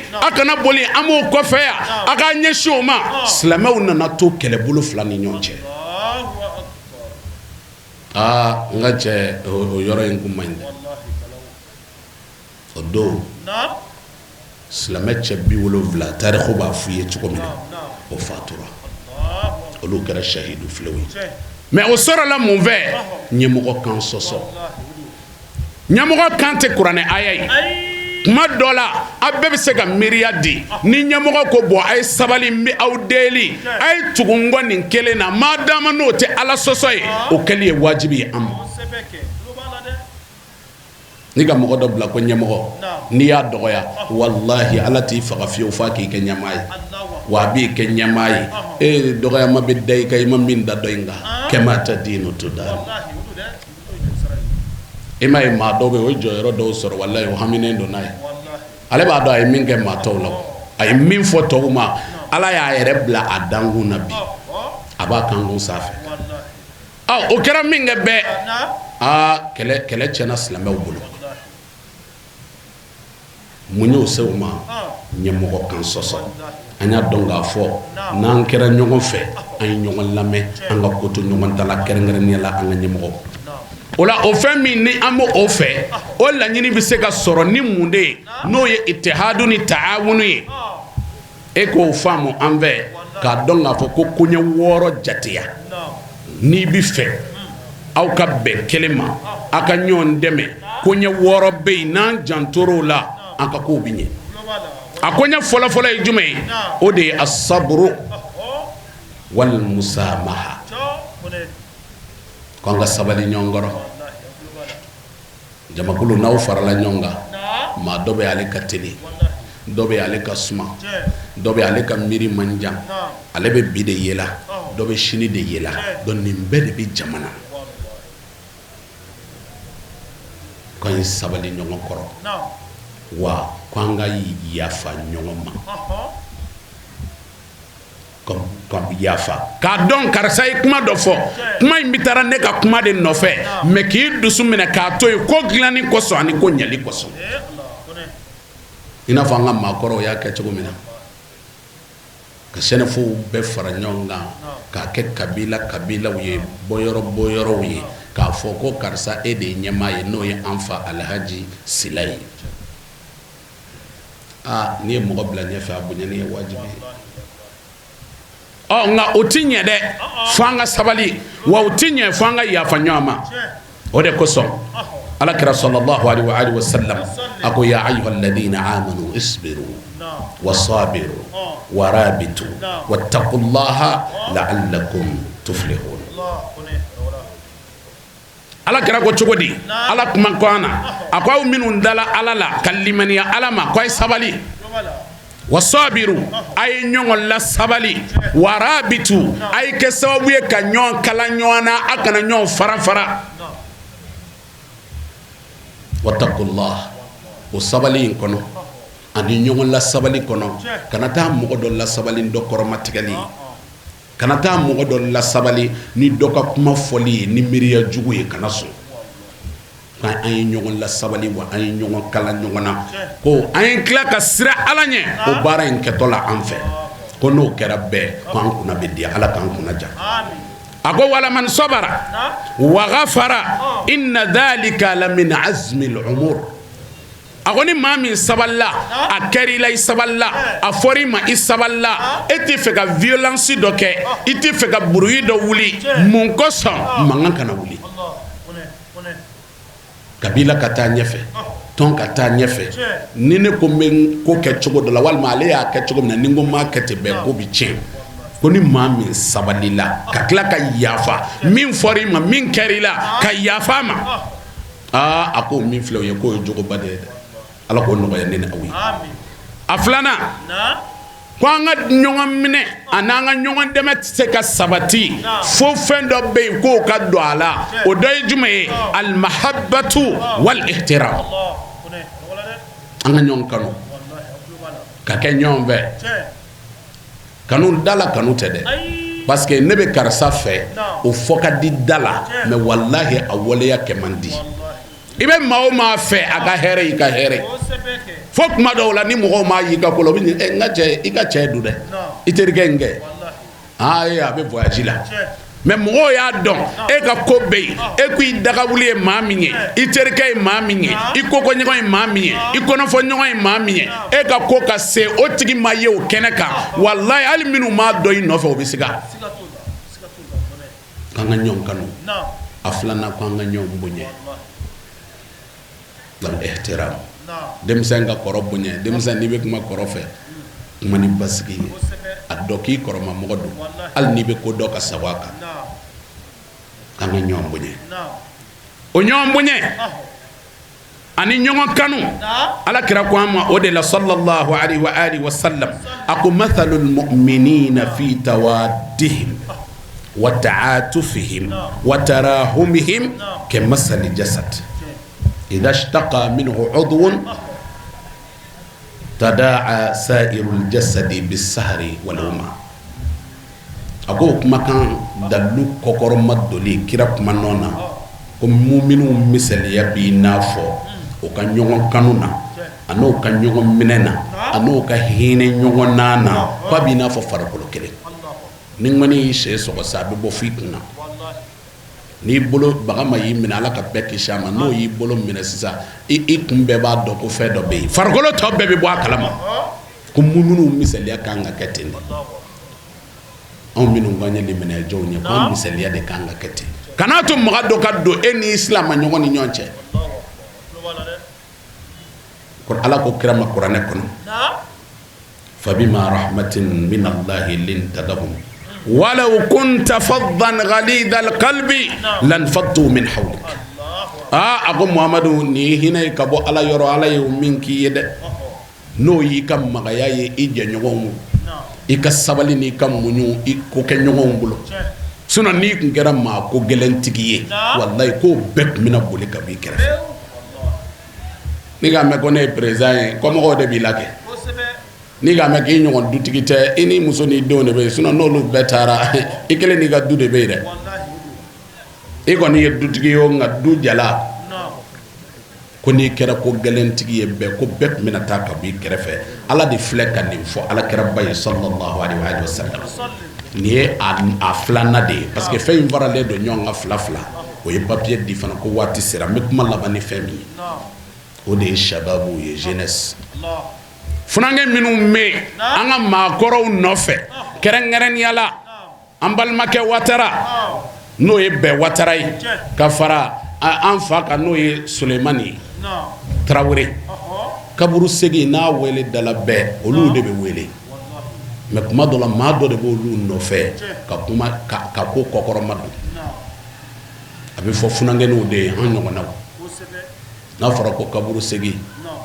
an b'o kɔfɛ yan a ka ɲɛsin o ma silamɛw nana to kɛlɛbolo fila ni ɲɔgɔn cɛ n ka cɛ o yɔrɔ in kun man ɲi dɛ o don silamɛ cɛ 70 tarikh b'a f'u ye cogo min na o fatura olu kɛra shahidu filew ye mais o sɔrɔla mun fɛ ɲɛmɔgɔ kan sɔsɔ ɲɛmɔgɔ kan tɛ kuranɛ aya ye kuma dɔ la a bɛɛ bɛ se ka miiriya di ni ɲɛmɔgɔ ko bɔn a ye sabali n bɛ aw deli a ye tugu n kɔ nin kelen na maa dama n'o tɛ ala sɔsɔ ye o kɛli ye wajibi ye an ma ni ka mɔgɔ dɔ bila ko ɲɛmɔgɔ n'i y'a dɔgɔya walahi ala t'i faga fiyewu f'a k'i kɛ ɲɛmaa ye wa a b'i kɛ ɲɛmaa ye dɔgɔyama bɛ da i kan i ma min da dɔ in kan kɛma ta diinu to da i m'a ye maa dɔw bɛ yen o ye jɔyɔrɔ dɔw sɔrɔ walahi o haminen don n'a ye ale b'a dɔn a ye min kɛ maa tɔw la a ye min fɔ tɔw ma ala y'a yɛrɛ bila a dankun na bi a b'a kankun sanfɛ o kɛra min kɛ bɛɛ kɛlɛ tiɲɛna silamɛw bolo mun y'o se o ma ɲɛmɔgɔ kan sɔsɔ an y'a dɔn k'a fɔ n'an kɛra ɲɔgɔn fɛ an ye ɲɔgɔn lamɛn an ka ko to ɲɔgɔn ta la kɛrɛnkɛrɛnnenya la an ka ɲɛmɔgɔ o la o fɛn min ni an b'o fɛ o laɲini bɛ se ka sɔrɔ ni mun de ye n'o ye itihadu ni taawunu ye e k'o faamu an fɛ k'a dɔn k'a fɔ ko koɲɛ 6 jateya n'i bi fɛ aw ka bɛn kelen ma a ka ɲɔgɔn dɛmɛ koɲɛ 6 bɛ yen n'an jantor'o la an ka kow bi ɲɛ a koɲɛ fɔlɔfɔlɔ ye jumɛn ye o de ye asaburu wal musamaha ko an ka sabali ɲɔgɔn kɔrɔ jamakulu n'aw farala ɲɔgɔn kan maa dɔ bɛ ale ka teli dɔ bɛ ale ka suma dɔ bɛ ale ka miiri man jan ale bɛ bi de yela dɔ bɛ sini de yela donc nin bɛɛ de bɛ jamana ko an ye sabali ɲɔgɔn kɔrɔ wa ko an ka yafa ɲɔgɔn ma ka yafa k'a dɔn karisa ye kuma dɔ fɔ kuma in bɛ taara ne ka kuma de nɔfɛ mais k'i dusu minɛ k'a to yen ko dilanni kosɔn ani ko ɲɛli kosɔn i n'a fɔ an ka maakɔrɔw y'a kɛ cogo min na ka sɛnɛfow bɛɛ fara ɲɔgɔn kan k'a kɛ kabilaw ye bɔyɔrɔw ye k'a fɔ ko karisa e de ye ɲɛmaa ye n'o ye an fa Alhaji Sila ye n'i ye mɔgɔ bila ɲɛfɛ a bonyani ye wajibi ye nka o ti ɲɛ dɛ fo an ka sabali wa o ti ɲɛ fo an ka yafa ɲɔgɔn ma o de kosɔn alakira sallallahu alaihi wa sallam a ko ya ayyuhal ladina amanu isbiru wasabiru warabitu wattaqullaha la'allakum tuflihun alakira ko cogo di ala kuma ko ana a ko aw minnu dala ala la ka limaniya ala ma ko ay sabali wasabiru ay ɲɔgɔn la sabali warabitu ay kɛ sababu ye ka ɲɔgɔn kala ɲɔgɔn na a kana ɲɔgɔn fara wattaqullah o sabali in kɔnɔ ani ɲɔgɔn la sabali kɔnɔ kana taa mɔgɔ dɔ la sabali dɔ kɔrɔmatigɛli kana taa mɔgɔ dɔ la sabali ni dɔ ka kuma fɔli ye ni miiriya jugu ye kana sɔn an ye ɲɔgɔn la sabali wa an ye ɲɔgɔn kala ɲɔgɔn na ko an ye tila ka sira ala ɲɛ o baara in kɛtɔ la an fɛ ko n'o kɛra bɛɛ ko an kunna bɛ di ala k'an kunna ja a ko wala man sabara wa ghafara inna dhalika la min azmi al-umur a ko ni maa min sabalila a kɛra i la i sabalila a fɔra i ma i sabalila e tɛ fɛ ka violence dɔ kɛ i tɛ fɛ ka bruit dɔ wuli mun kosɔn mankan kana wuli kabila ka taa ɲɛfɛ tɔn ka taa ɲɛfɛ ni ne ko n bɛ ko kɛ cogo dɔ la walima ale y'a kɛ cogo min na ni n ko n m'a kɛ ten bɛɛ ko bi tiɲɛ ko ni maa min sabalila ka tila ka yafa min fɔra i ma min kɛra i la ka yafa a ma a ko min filɛ o ye k'o ye jogoba de ye dɛ ala k'o nɔgɔya ne ni aw ye a filanan ko an ka ɲɔgɔn minɛ a n'an ka ɲɔgɔn dɛmɛ tɛ se ka sabati fo fɛn dɔ bɛ yen k'o ka don a la o dɔ ye jumɛn ye alimahabatu wal ihtiram an ka ɲɔgɔn kanu ka kɛ ɲɔgɔn fɛ kanu da la kanu tɛ dɛ parce que ne bɛ karisa fɛ o fɔ ka di da la mais wallahi a waleya kɛ man di i bɛ maa o maa fɛ a ka hɛrɛ y'i ka hɛrɛ fo tuma dɔw la ni mɔgɔw m'a y'i ka ko la o bɛ ɲɛ n ka cɛ i ka cɛ don dɛ i terikɛ in kɛ a bɛ voyage la mais mɔgɔw y'a dɔn e ka ko bɛ yen e ko i dagawuli ye maa min ye i terikɛ ye maa min ye i kokoɲɔgɔn ye maa min ye i kɔnɔfɔɲɔgɔn ye maa min ye e ka ko ka se o tigi ma ye o kɛnɛ kan walayi hali minnu m'a dɔn i nɔfɛ o bɛ siga k'an ka ɲɔgɔn kanu a filanan ko an ka ɲɔgɔn bonya wal ihtiram denmisɛn ka kɔrɔ bonya denmisɛn n'i bɛ kuma kɔrɔ fɛ kuma ni basigi ye a dɔ k'i kɔrɔma mɔgɔ don hali n'i bɛ ko dɔ ka sago a kan k'an ka ɲɔgɔn bonya o ɲɔgɔn bonya ani ɲɔgɔn kanu ala kira ko an ma o de la sallallahu alaihi wa alihi wa sallam a ko mathalul mu'minina fi tawaddihim wa ta'atufihim wa tarahumihim kamathali jasad إذا اشتقى منه عضو تداعى سائر الجسد بالسهر والهمة أقول كما كان دلو كوكور مدولي كرا كما نونا كم مؤمنو مثل يبي نافو وكان يوم كانونا أنو كان يوم مننا أنو كهين يوم نانا فبي نافو فرقلو كله نعمني شيء سوى سابي بوفيكنا ni bolo baga ma yi minɛ ala ka bɛɛ kisi a ma n'o y'i bolo minɛ sisan i kun bɛɛ b'a dɔn ko fɛn dɔ bɛ yen farikolo tɔ bɛɛ bɛ bɔ a kalama ko minnu misaliya kan ka kɛ ten de anw minnu k'an ye liminɛjɔw ye ko an misaliya de kan ka kɛ ten kana to maga dɔ ka don e ni silamɛ ɲɔgɔn ni ɲɔgɔn cɛ ala ko kira ma kuranɛ kɔnɔ fabima rahmatin min allahi linta lahum ولو كنت فظا غليظ القلب لانفضوا من حولك أقول محمد ني هنا كبو على يرو على يومين كي يد نو يكم مغايا يجي نيوم يكا سبالي ني كم منيو يكو كن نيوم بلو سنة ني كنكرا ما كو جلنتكي والله كو بك من أبولي كبي كرف نيكا مكوني بريزاين كم هو دبي لك ni ga me ke ɲɔgɔn dutigi tɛ i ni muso ni denw de bɛ yen sinon n'olu bɛɛ taara i kelen n'i ka du de bɛ yen dɛ i kɔni ye dutigi ye o nka du jala ko n'i kɛra ko gɛlɛntigi ye bɛɛ ko bɛɛ tun bɛna taa ka bɔ i kɛrɛfɛ ala de filɛ ka nin fɔ ala kɛra ba ye sallallahu alaihi wa sallam nin ye a filanan de ye parce que fɛn in faralen don ɲɔgɔn kan fila fila o ye papier di fana ko waati sera n bɛ kuma laban ni fɛn min ye o de ye shababu ye jeunesse funankɛ minnu bɛ yen an ka maakɔrɔw nɔfɛ kɛrɛnkɛrɛnnenya la an balimakɛ watara n'o ye bɛɛ watara ye ka fara an fa kan n'o ye sulemani ye tarawele kaburu segi n'a wele dala bɛɛ olu de bɛ wele mɛ kuma dɔ la maa dɔ de b'olu nɔfɛ ka kuma ka ko kɔkɔrɔma don a bɛ fɔ funankɛninw de ye an ɲɔgɔnnaw n'a fɔra ko kaburu segi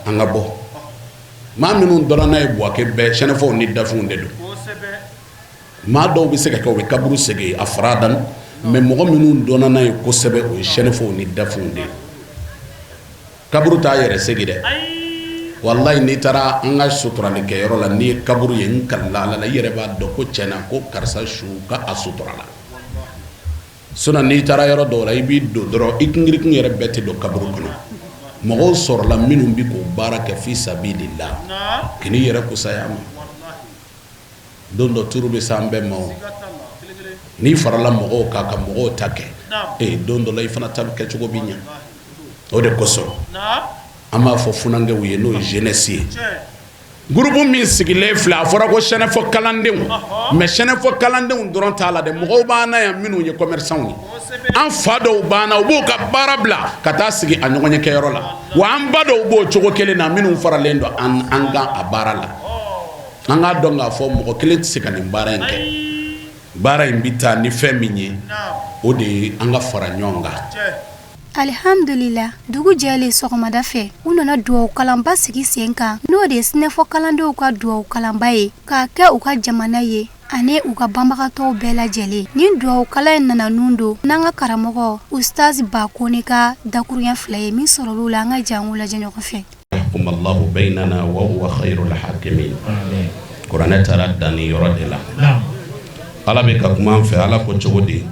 an ka bɔ maa minnu dɔrɔn n'a ye buwake bɛɛ sɛnɛfɔw ni dafinw de don maa dɔw bɛ se ka kɛ o bɛ kaburu segi a fara dan mɛ mɔgɔ minnu dɔnna n'a ye kosɛbɛ o ye sɛnɛfɔw ni dafinw de ye kaburu t'a yɛrɛ segi dɛ wallahi ni tara an ka suturali kɛyɔrɔ la ni ye kaburu ye n kalila ala la i yɛrɛ b'a dɔn ko tiɲɛna ko karisa su ka a sutura la sinon n'i taara yɔrɔ dɔw la i b'i don dɔrɔn i kungirikun yɛrɛ bɛɛ tɛ don kaburu kɔnɔ mɔgɔw sɔrɔla minnu bi k'o baara kɛ fi sabilillah k'i n'i yɛrɛ kusaya ma don dɔ turu bɛ s'an bɛɛ ma o n'i farala mɔgɔw kan ka mɔgɔw ta kɛ don dɔ la i fana ta kɛ cogo bi ɲɛ o de kosɔn an b'a fɔ funankew ye n'o ye jeunesse ye groupe min sigilen filɛ a fɔra ko sɛnɛfɔ kalandenw mais sɛnɛfɔ kalandenw dɔrɔn t'a la dɛ mɔgɔw b'an na yan minnu ye commerçants ye an fa dɔw b'an na u b'o ka baara bila ka taa sigi a ɲɔgɔn kɛyɔrɔ la wa an ba dɔw b'o cogo kelen na minnu faralen don an kan a baara la an k'a dɔn k'a fɔ mɔgɔ kelen tɛ se ka nin baara in kɛ baara in bɛ taa ni fɛn min ye o de ye an ka fara ɲɔgɔn kan. Alhamdulillah, dugu jɛlen sɔgɔmada fɛ u nana duwawu kalanba sigi sen kan n'o de ye sinɛfɔ kalandenw ka duwawu kalanba ye k'a kɛ u ka jamana ye ani u ka banbagatɔw bɛɛ lajɛlen. Nin duwawu kalan in nana nun don n'an ka karamɔgɔ Ustaz Bakone ka dakuruɲɛ fila ye min sɔrɔl'u la an ka jango lajɛ ɲɔgɔn fɛ. Yahkum Allahu baynana wa huwa khayrul hakimin. Kuranɛ taara danni yɔrɔ de la. Ala bɛ ka kuma an fɛ Ala ko cogo di?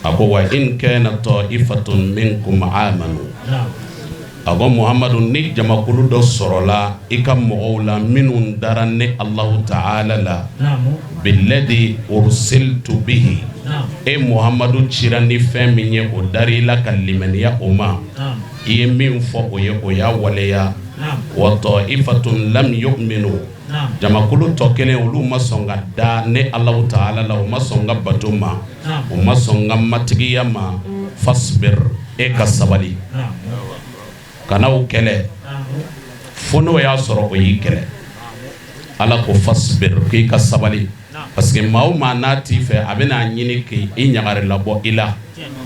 Ako wa in kana ta'ifatun minkum amanu ako Muhammadu ni jamakulu dɔ sɔrɔla i ka mɔgɔw la minnu dara ne Allahu Ta'ala la billadhi ursiltu bihi Muhammadu cira ni fɛn min ye o dari la ka limaniya o ma i ye min fɔ o ye o y'a waleya wa ta'ifatun lam yu'minu jamakulu tɔ kelen olu ma sɔn ka da ne Allahu Ta'ala la o ma sɔn ka bato ma o ma sɔn ka matigiya ma fasbir ka sabali kana o kɛlɛ fo n'o y'a sɔrɔ o y'i kɛlɛ Ala ko fasbir k'i ka sabali parce que maa o maa n'a t'i fɛ a bɛna ɲini k'i ɲagari labɔ i la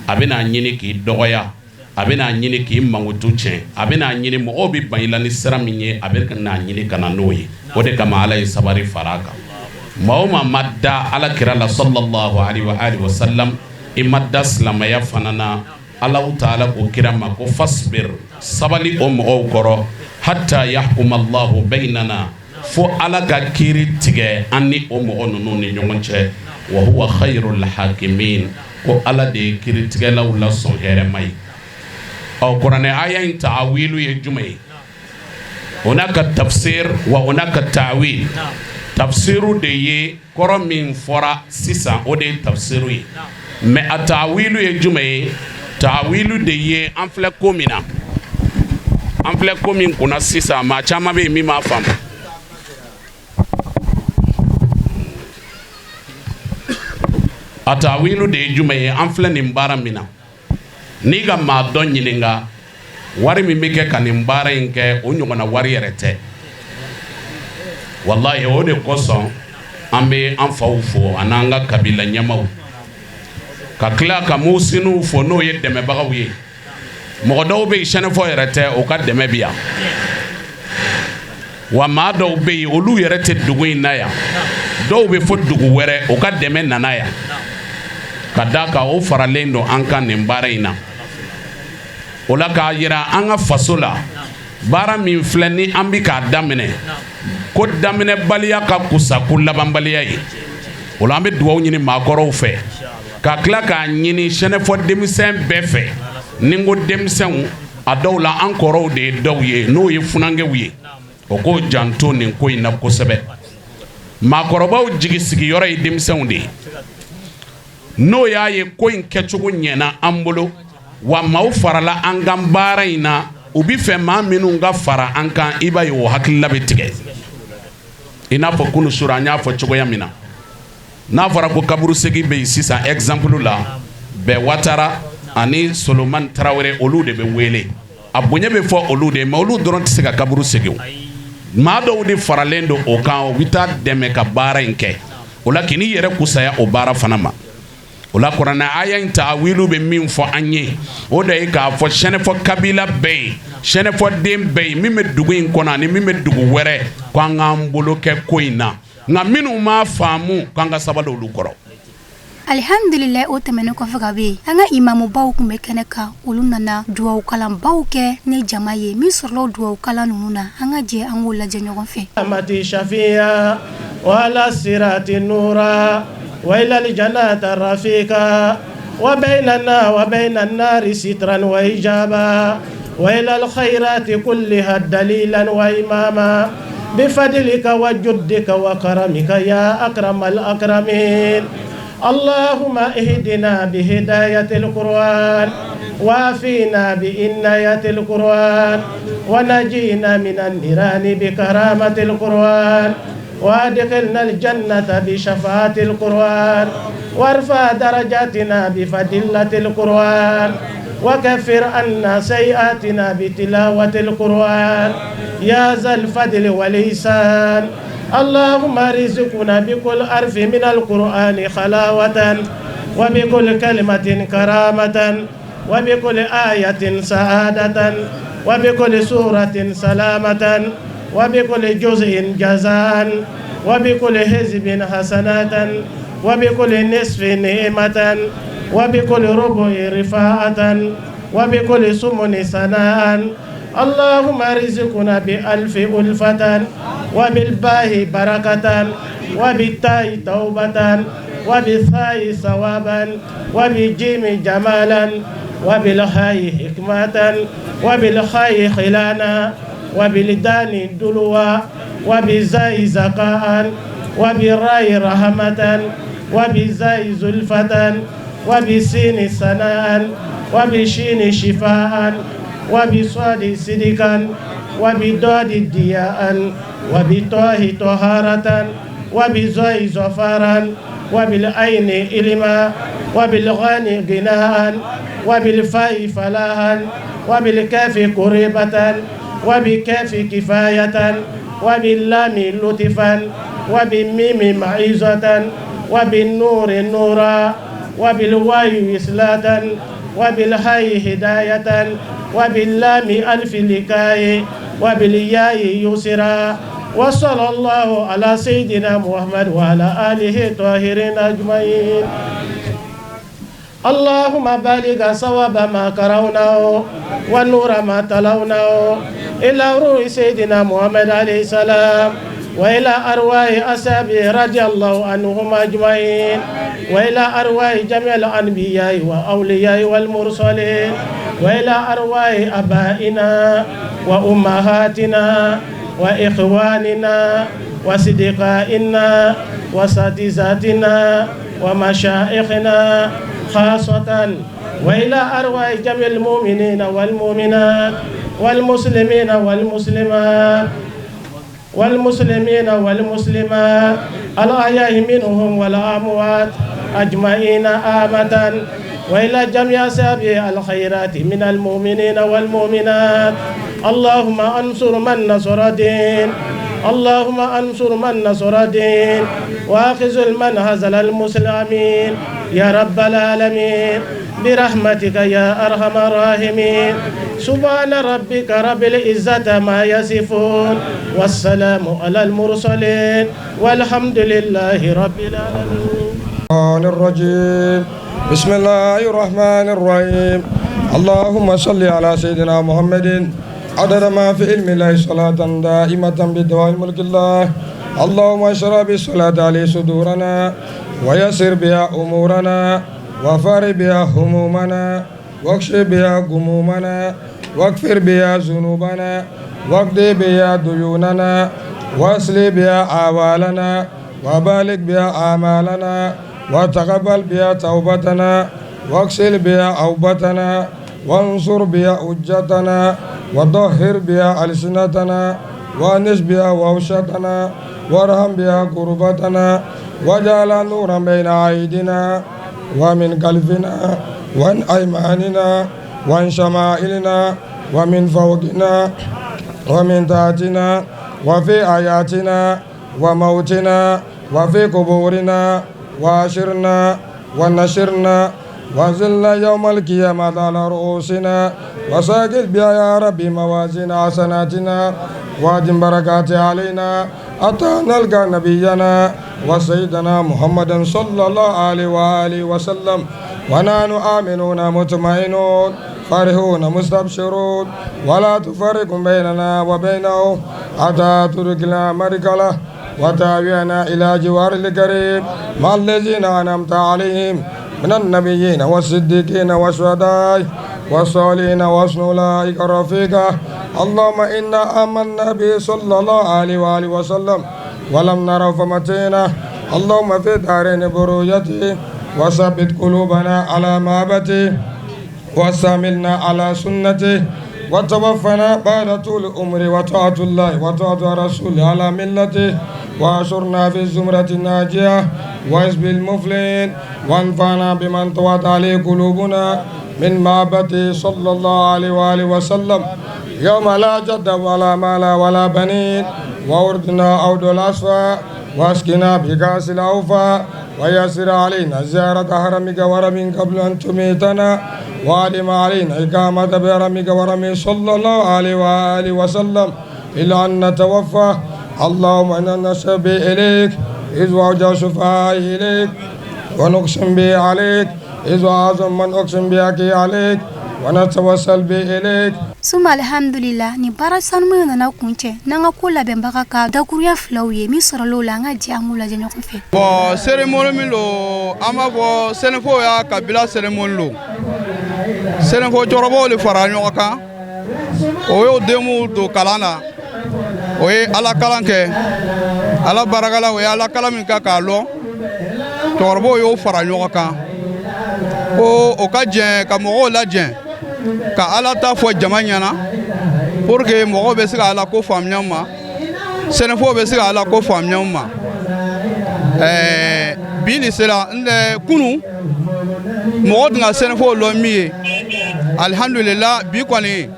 a bɛna ɲini k'i dɔgɔya a bɛna ɲini k'i mankutu tiɲɛ a bɛna ɲini mɔgɔw bɛ ban i la ni sira min ye a bɛna ɲini ka na n'o ye o de kama Ala ye sabari fara a kan maa o maa ma da Alakira la sallallahu alaihi wa sallam i ma da silamɛya fana na Allahu Ta'ala ko kira ma ko fasbir sabali o mɔgɔw kɔrɔ hatta yahkum Allahu baynana fo Ala ka kiiri tigɛ an ni o mɔgɔ ninnu ni ɲɔgɔn cɛ wa huwa khayrul hakimin ko Ala de ye kiiri tigɛlaw la sɔn hɛrɛma ye kuranɛ aya in ta'awilu ye jumɛn ye hunaka tafsir wa hunaka ta'wil tafsiru de ye kɔrɔ min fɔra sisan o de ye tafsiru ye mais a ta'awilu ye jumɛn ye ta'awilu de ye an filɛ ko min na an filɛ ko min kunna sisan maa caman bɛ yen min m'a faamu a ta'awilu de ye jumɛn ye an filɛ nin baara min na n'i ka maa dɔ ɲininka wari min bɛ kɛ ka nin baara in kɛ o ɲɔgɔnna wari yɛrɛ tɛ wallahi o de kosɔn an bɛ an faw fo ani an ka kabila ɲɛmaw ka tila ka muhsiniw fo n'o ye dɛmɛbagaw ye mɔgɔ dɔw bɛ yen sɛnɛfɔ yɛrɛ tɛ o ka dɛmɛ bɛ yan wa maa dɔw bɛ yen olu yɛrɛ tɛ dugu in na yan dɔw bɛ fo dugu wɛrɛ o ka dɛmɛ nana yan ka da kan o faralen don an ka nin baara in na o la k'a yira an ka faso la baara min filɛ ni an bɛ k'a daminɛ ko daminɛbaliya ka kusa ko labanbaliya ye o la an bɛ dugawu ɲini maakɔrɔw fɛ ka tila k'a ɲini sɛnɛfɔ denmisɛn bɛɛ fɛ ni n ko denmisɛnw a dɔw la an kɔrɔw de ye dɔw ye n'o ye funankew ye o k'o janto nin ko in na kosɛbɛ maakɔrɔbaw jigisigiyɔrɔ ye denmisɛnw de ye n'o y'a ye ko in kɛcogo ɲɛna an bolo wa maaw farala an kan baara in na u bɛ fɛ maa minnu ka fara an kan i b'a ye o hakilila bɛ tigɛ i n'a fɔ kunu sura an y'a fɔ cogoya min na n'a fɔra ko kaburu segi bɛ yen sisan exemple la bɛɛ watara ani solomani tarawele olu de bɛ wele a bonya bɛ fɔ olu de mais olu dɔrɔn tɛ se ka kaburu segi o maa dɔw de faralen don o kan o bɛ taa dɛmɛ ka baara in kɛ o la k'i n'i yɛrɛ kusaya o baara fana ma o la kuranɛ aya in ta'awilu bɛ min fɔ an ye o de ye k'a fɔ sɛnɛfɔ kabila bɛɛ ye sɛnɛfɔ den bɛɛ ye min bɛ dugu in kɔnɔ ani min bɛ dugu wɛrɛ ko an k'an bolo kɛ ko in na nka minnu m'a faamu k'an ka sabali olu kɔrɔ. Alhamdulillah o tɛmɛnen kɔfɛ ka bɛ yen an ka imamu baw kun bɛ kɛnɛ kan olu nana duwawu kalan baw kɛ ni jama ye min sɔrɔla duwawu kalan ninnu na an ka jɛ an k'o lajɛ ɲɔgɔn fɛ. amati shafiya wala sirati nura wa ila aljannati rafika wa bainana wa bainan nari sitran wa ijaba wa ila alkhairati kulliha dalilan wa imama بفضلك وجدك وكرمك يا أكرم الأكرمين اللهم اهدنا بهداية القرآن وافينا بإناية القرآن ونجينا من النيران بكرامة القرآن وادخلنا الجنة بشفاعة القرآن وارفع درجاتنا بفضيلة القرآن وكفر عنا سيئاتنا بتلاوة القرآن يا ذا الفضل والإحسان اللهم رزقنا بكل حرف من القرآن خلاوة وبكل كلمة كرامة وبكل آية سعادة وبكل سورة سلامة وبكل جزء جزاء وبكل حزب حسنات وبكل نصف نعمة وبكل ربع رفاعة وبكل سمن سناء اللهم رزقنا بألف ألفة وبالباء بركة وبالتاء توبة وبالثاء ثوابا وبالجيم جمالا وبالخاء حكمة وبالخاء خلانا وبالدال دلوا وبالزاء زكاء وبالراء رحمة وبالزاء زلفة وبالسين سناء وبالشين شفاء وبصاد صدقا وبضاد ضياء وبطاه طهارة وبزاء زفارا وبالعين علما وبالغان غناء وبالفاء فلاحا وبالكاف قريبة وبكاف كفاية وباللام لطفا وبالميم معيزة وبالنور نورا وبالواي إسلاتا وبالهاء هداية وباللام ألف لكاي وبالياء يسرا وصلى الله على سيدنا محمد وعلى آله الطاهرين أجمعين اللهم بارك صواب ما قرأناه والنور ما تلوناه إلى روح سيدنا محمد عليه السلام وإلى أرواح أصحابه رضي الله عنهم أجمعين وإلى أرواح جميع الأنبياء وأولياء والمرسلين وإلى أرواح أبائنا وأمهاتنا وإخواننا وصديقائنا وساتذتنا ومشايخنا خاصة وإلى أرواح جميع المؤمنين والمؤمنات والمسلمين والمسلمات الأحياء منهم والأموات أجمعين آمة وإلى جميع سابع الخيرات من المؤمنين والمؤمنات اللهم أنصر من نصر دين اللهم أنصر من نصر دين وأخذل من هزل المسلمين يا رب العالمين برحمتك يا أرحم الراحمين سبحان ربك رب العزة ما يصفون والسلام على المرسلين والحمد لله رب العالمين الرجيم بسم الله الرحمن الرحيم اللهم صل على سيدنا محمد عدد ما في علم الله صلاة دائمة بدوام ملك الله اللهم اشرح بالصلاة عليه صدورنا ويسر بها أمورنا وفار بها همومنا واكشف بها غمومنا واغفر بها ذنوبنا واقضي بها ديوننا واصلح بها أعمالنا وبارك بها أعمالنا وتقبل بها توبتنا واغسل بها أوبتنا وانصر بها حجتنا وطهر بها ألسنتنا وانس بها ووشتنا وارحم بها قربتنا واجعل نورا بين أيدينا ومن خلفنا وعن أيماننا وعن شمائلنا ومن فوقنا ومن تحتنا وفي آياتنا وموتنا وفي قبورنا واشرنا ونشرنا وانزلنا يوم القيامة على رؤوسنا وساقل بها يا ربي موازين حسناتنا وادم بركات علينا حتى نلقى نبينا وسيدنا محمد صلى الله عليه وآله وسلم ونحن آمنون مطمئنون فرحون مستبشرون ولا تفرق بيننا وبينه حتى تدركنا مركله وتابعنا إلى جوار الكريم مع الذين أنعمت عليهم من النبيين والصديقين والشهداء والصالحين وحسن أولئك رفيقا. اللهم إنا آمنا به صلى الله عليه وآله وسلم ولم نره فمتينا. اللهم في دارين بروجته وثبت قلوبنا على محبته واستعملنا على سنته وتوفنا بعد طول العمر وطاعة الله وطاعة رسوله على ملته واشرنا في الزمرة الناجية وحزب المفلحين وانفعنا بمن طوت عليه قلوبنا من محبته صلى الله عليه وآله وسلم يوم لا جد ولا مال ولا بنين وأردنا عود الأصفى واسقنا بكأس الأوفى ويسر علينا زيارة حرمك ورمك قبل أن تميتنا وعلم علينا إقامة بحرمك ورمي صلى الله عليه وآله وسلم إلى أن نتوفى. اللهم إنا نشفي إليك إذ وجه شفاعي إليك ونقسم به عليك إذ أعظم من أقسم به عليك ونتوسل به إليك. Suma alhamdulillah ni bara sanmu na kunche nanga kula bembaka ka dakuruya flauye mi sorolo la nga ji amula je nyoko fe. Bo ceremony mi lo ama bo senefo ya kabila ceremony lo. Senefo jorobo le fara nyoka. O yo demu do kalana. O ye ala kalanke. Ala baragala o ye ala kalamin ka kalo. Jorobo yo fara nyoka. O ka je ka mo la je. Ka ala ta fo jamanyana pour que mo be se ala ko famnyama senefo be se ala ko famnyama bili sela nde kunu mo nga senefo lo mi alhamdulillah bi kwani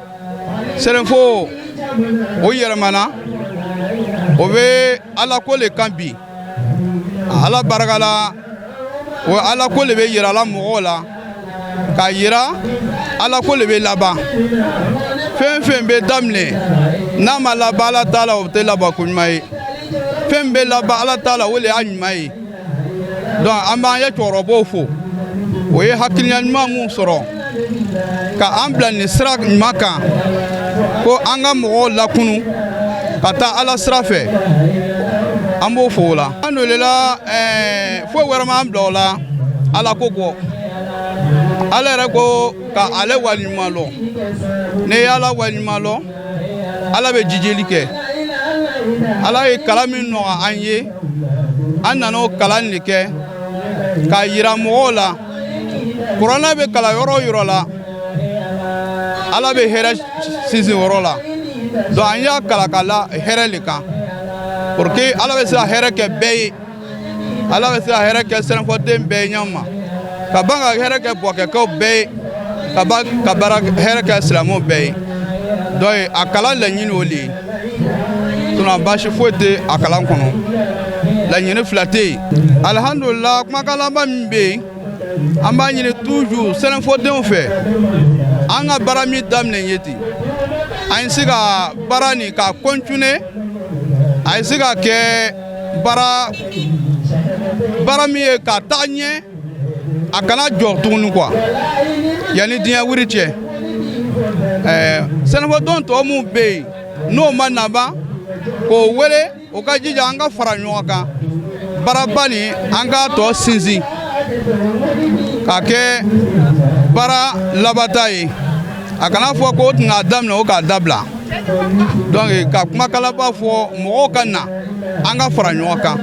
senefo o yermana o be ala ko le kambi ala baragala o ala ko le be yerala mo la ka yira ala ko le be laba fen be damne na ma laba ala taala o te laba ko mai fen be laba ala taala o le anyai donc amba ya torobo fo o ye hakilyan ma mu soro ka amblan ni srak maka ko anga mo la kunu kata ala srafe ambo fo la anulela fo werama amblola ala koko ala rego ka ale wali malo ne ala wali malo ala be jijeli ke ala e kalami no anye annano kalan like ka yira mola corona be kala yoro la ala be hera sisi worola do anya kala hera lika porque ala be sa hera ke be ala be sa hera ke sen ko dem be nyama kabanga hera ke boke ko be kabara hera ke islamo be doy akala la nyini oli tuna bashi fote akala kono la nyini flate alhamdulillah kuma kala ba mbe amba nyini toujours sen fo dem fe anga barami damne yeti ayin siga barani ka continue ayin siga ke barami ka tanye akana jor tunu quoi yani dia wuritie sen fo don to mu be no manaba ko wele o ka jija anga fara nyoka barabani anga to sinzi kake bara labatai akana fo ko tinga damna o ka dabla donc ka kuma kala ba fo mo kana anga fara nyoka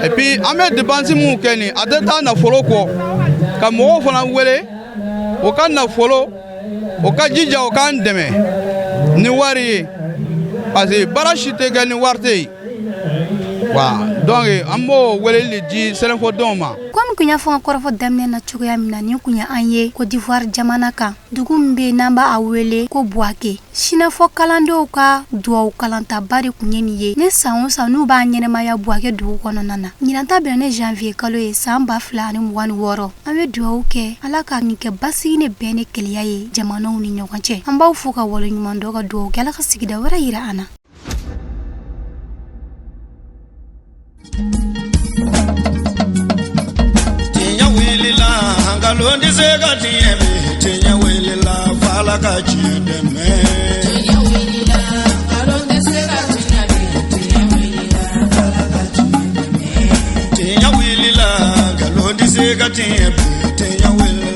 et puis ame dépense mu keni adeta na folo ko ka mo fona wele o ka na folo o ka jija o ka ndeme ni wari parce que bara chite gani warte wa donc ambo wele le di selen fo doma comme kunya fo encore fo damne na chuya mina ni kunya anye ko d'Ivoire jamana ka dugumbe namba awele ko boake shina fo kalando ka duwa kalanta bari kunyeni ye ne sanwo sanu ba nyene maya boake du kono nana nyinanta be ne janvier kalo e samba flani mwani woro ame duwa uke alaka nike basi ne bene keliya ye jamana uni nyokanche amba ufuka wolo nyumando ka duwa uke alaka sigida wara ira ana se ka tiɲɛ mi tiɲɛ wele la fala ka tiɲɛ dɛmɛ. Tiɲɛ wele la nkalon tɛ se ka tiɲɛ mi tiɲɛ wele la fala ka tiɲɛ dɛmɛ. Tiɲɛ wele la nkalon tɛ se ka tiɲɛ mi tiɲɛ wele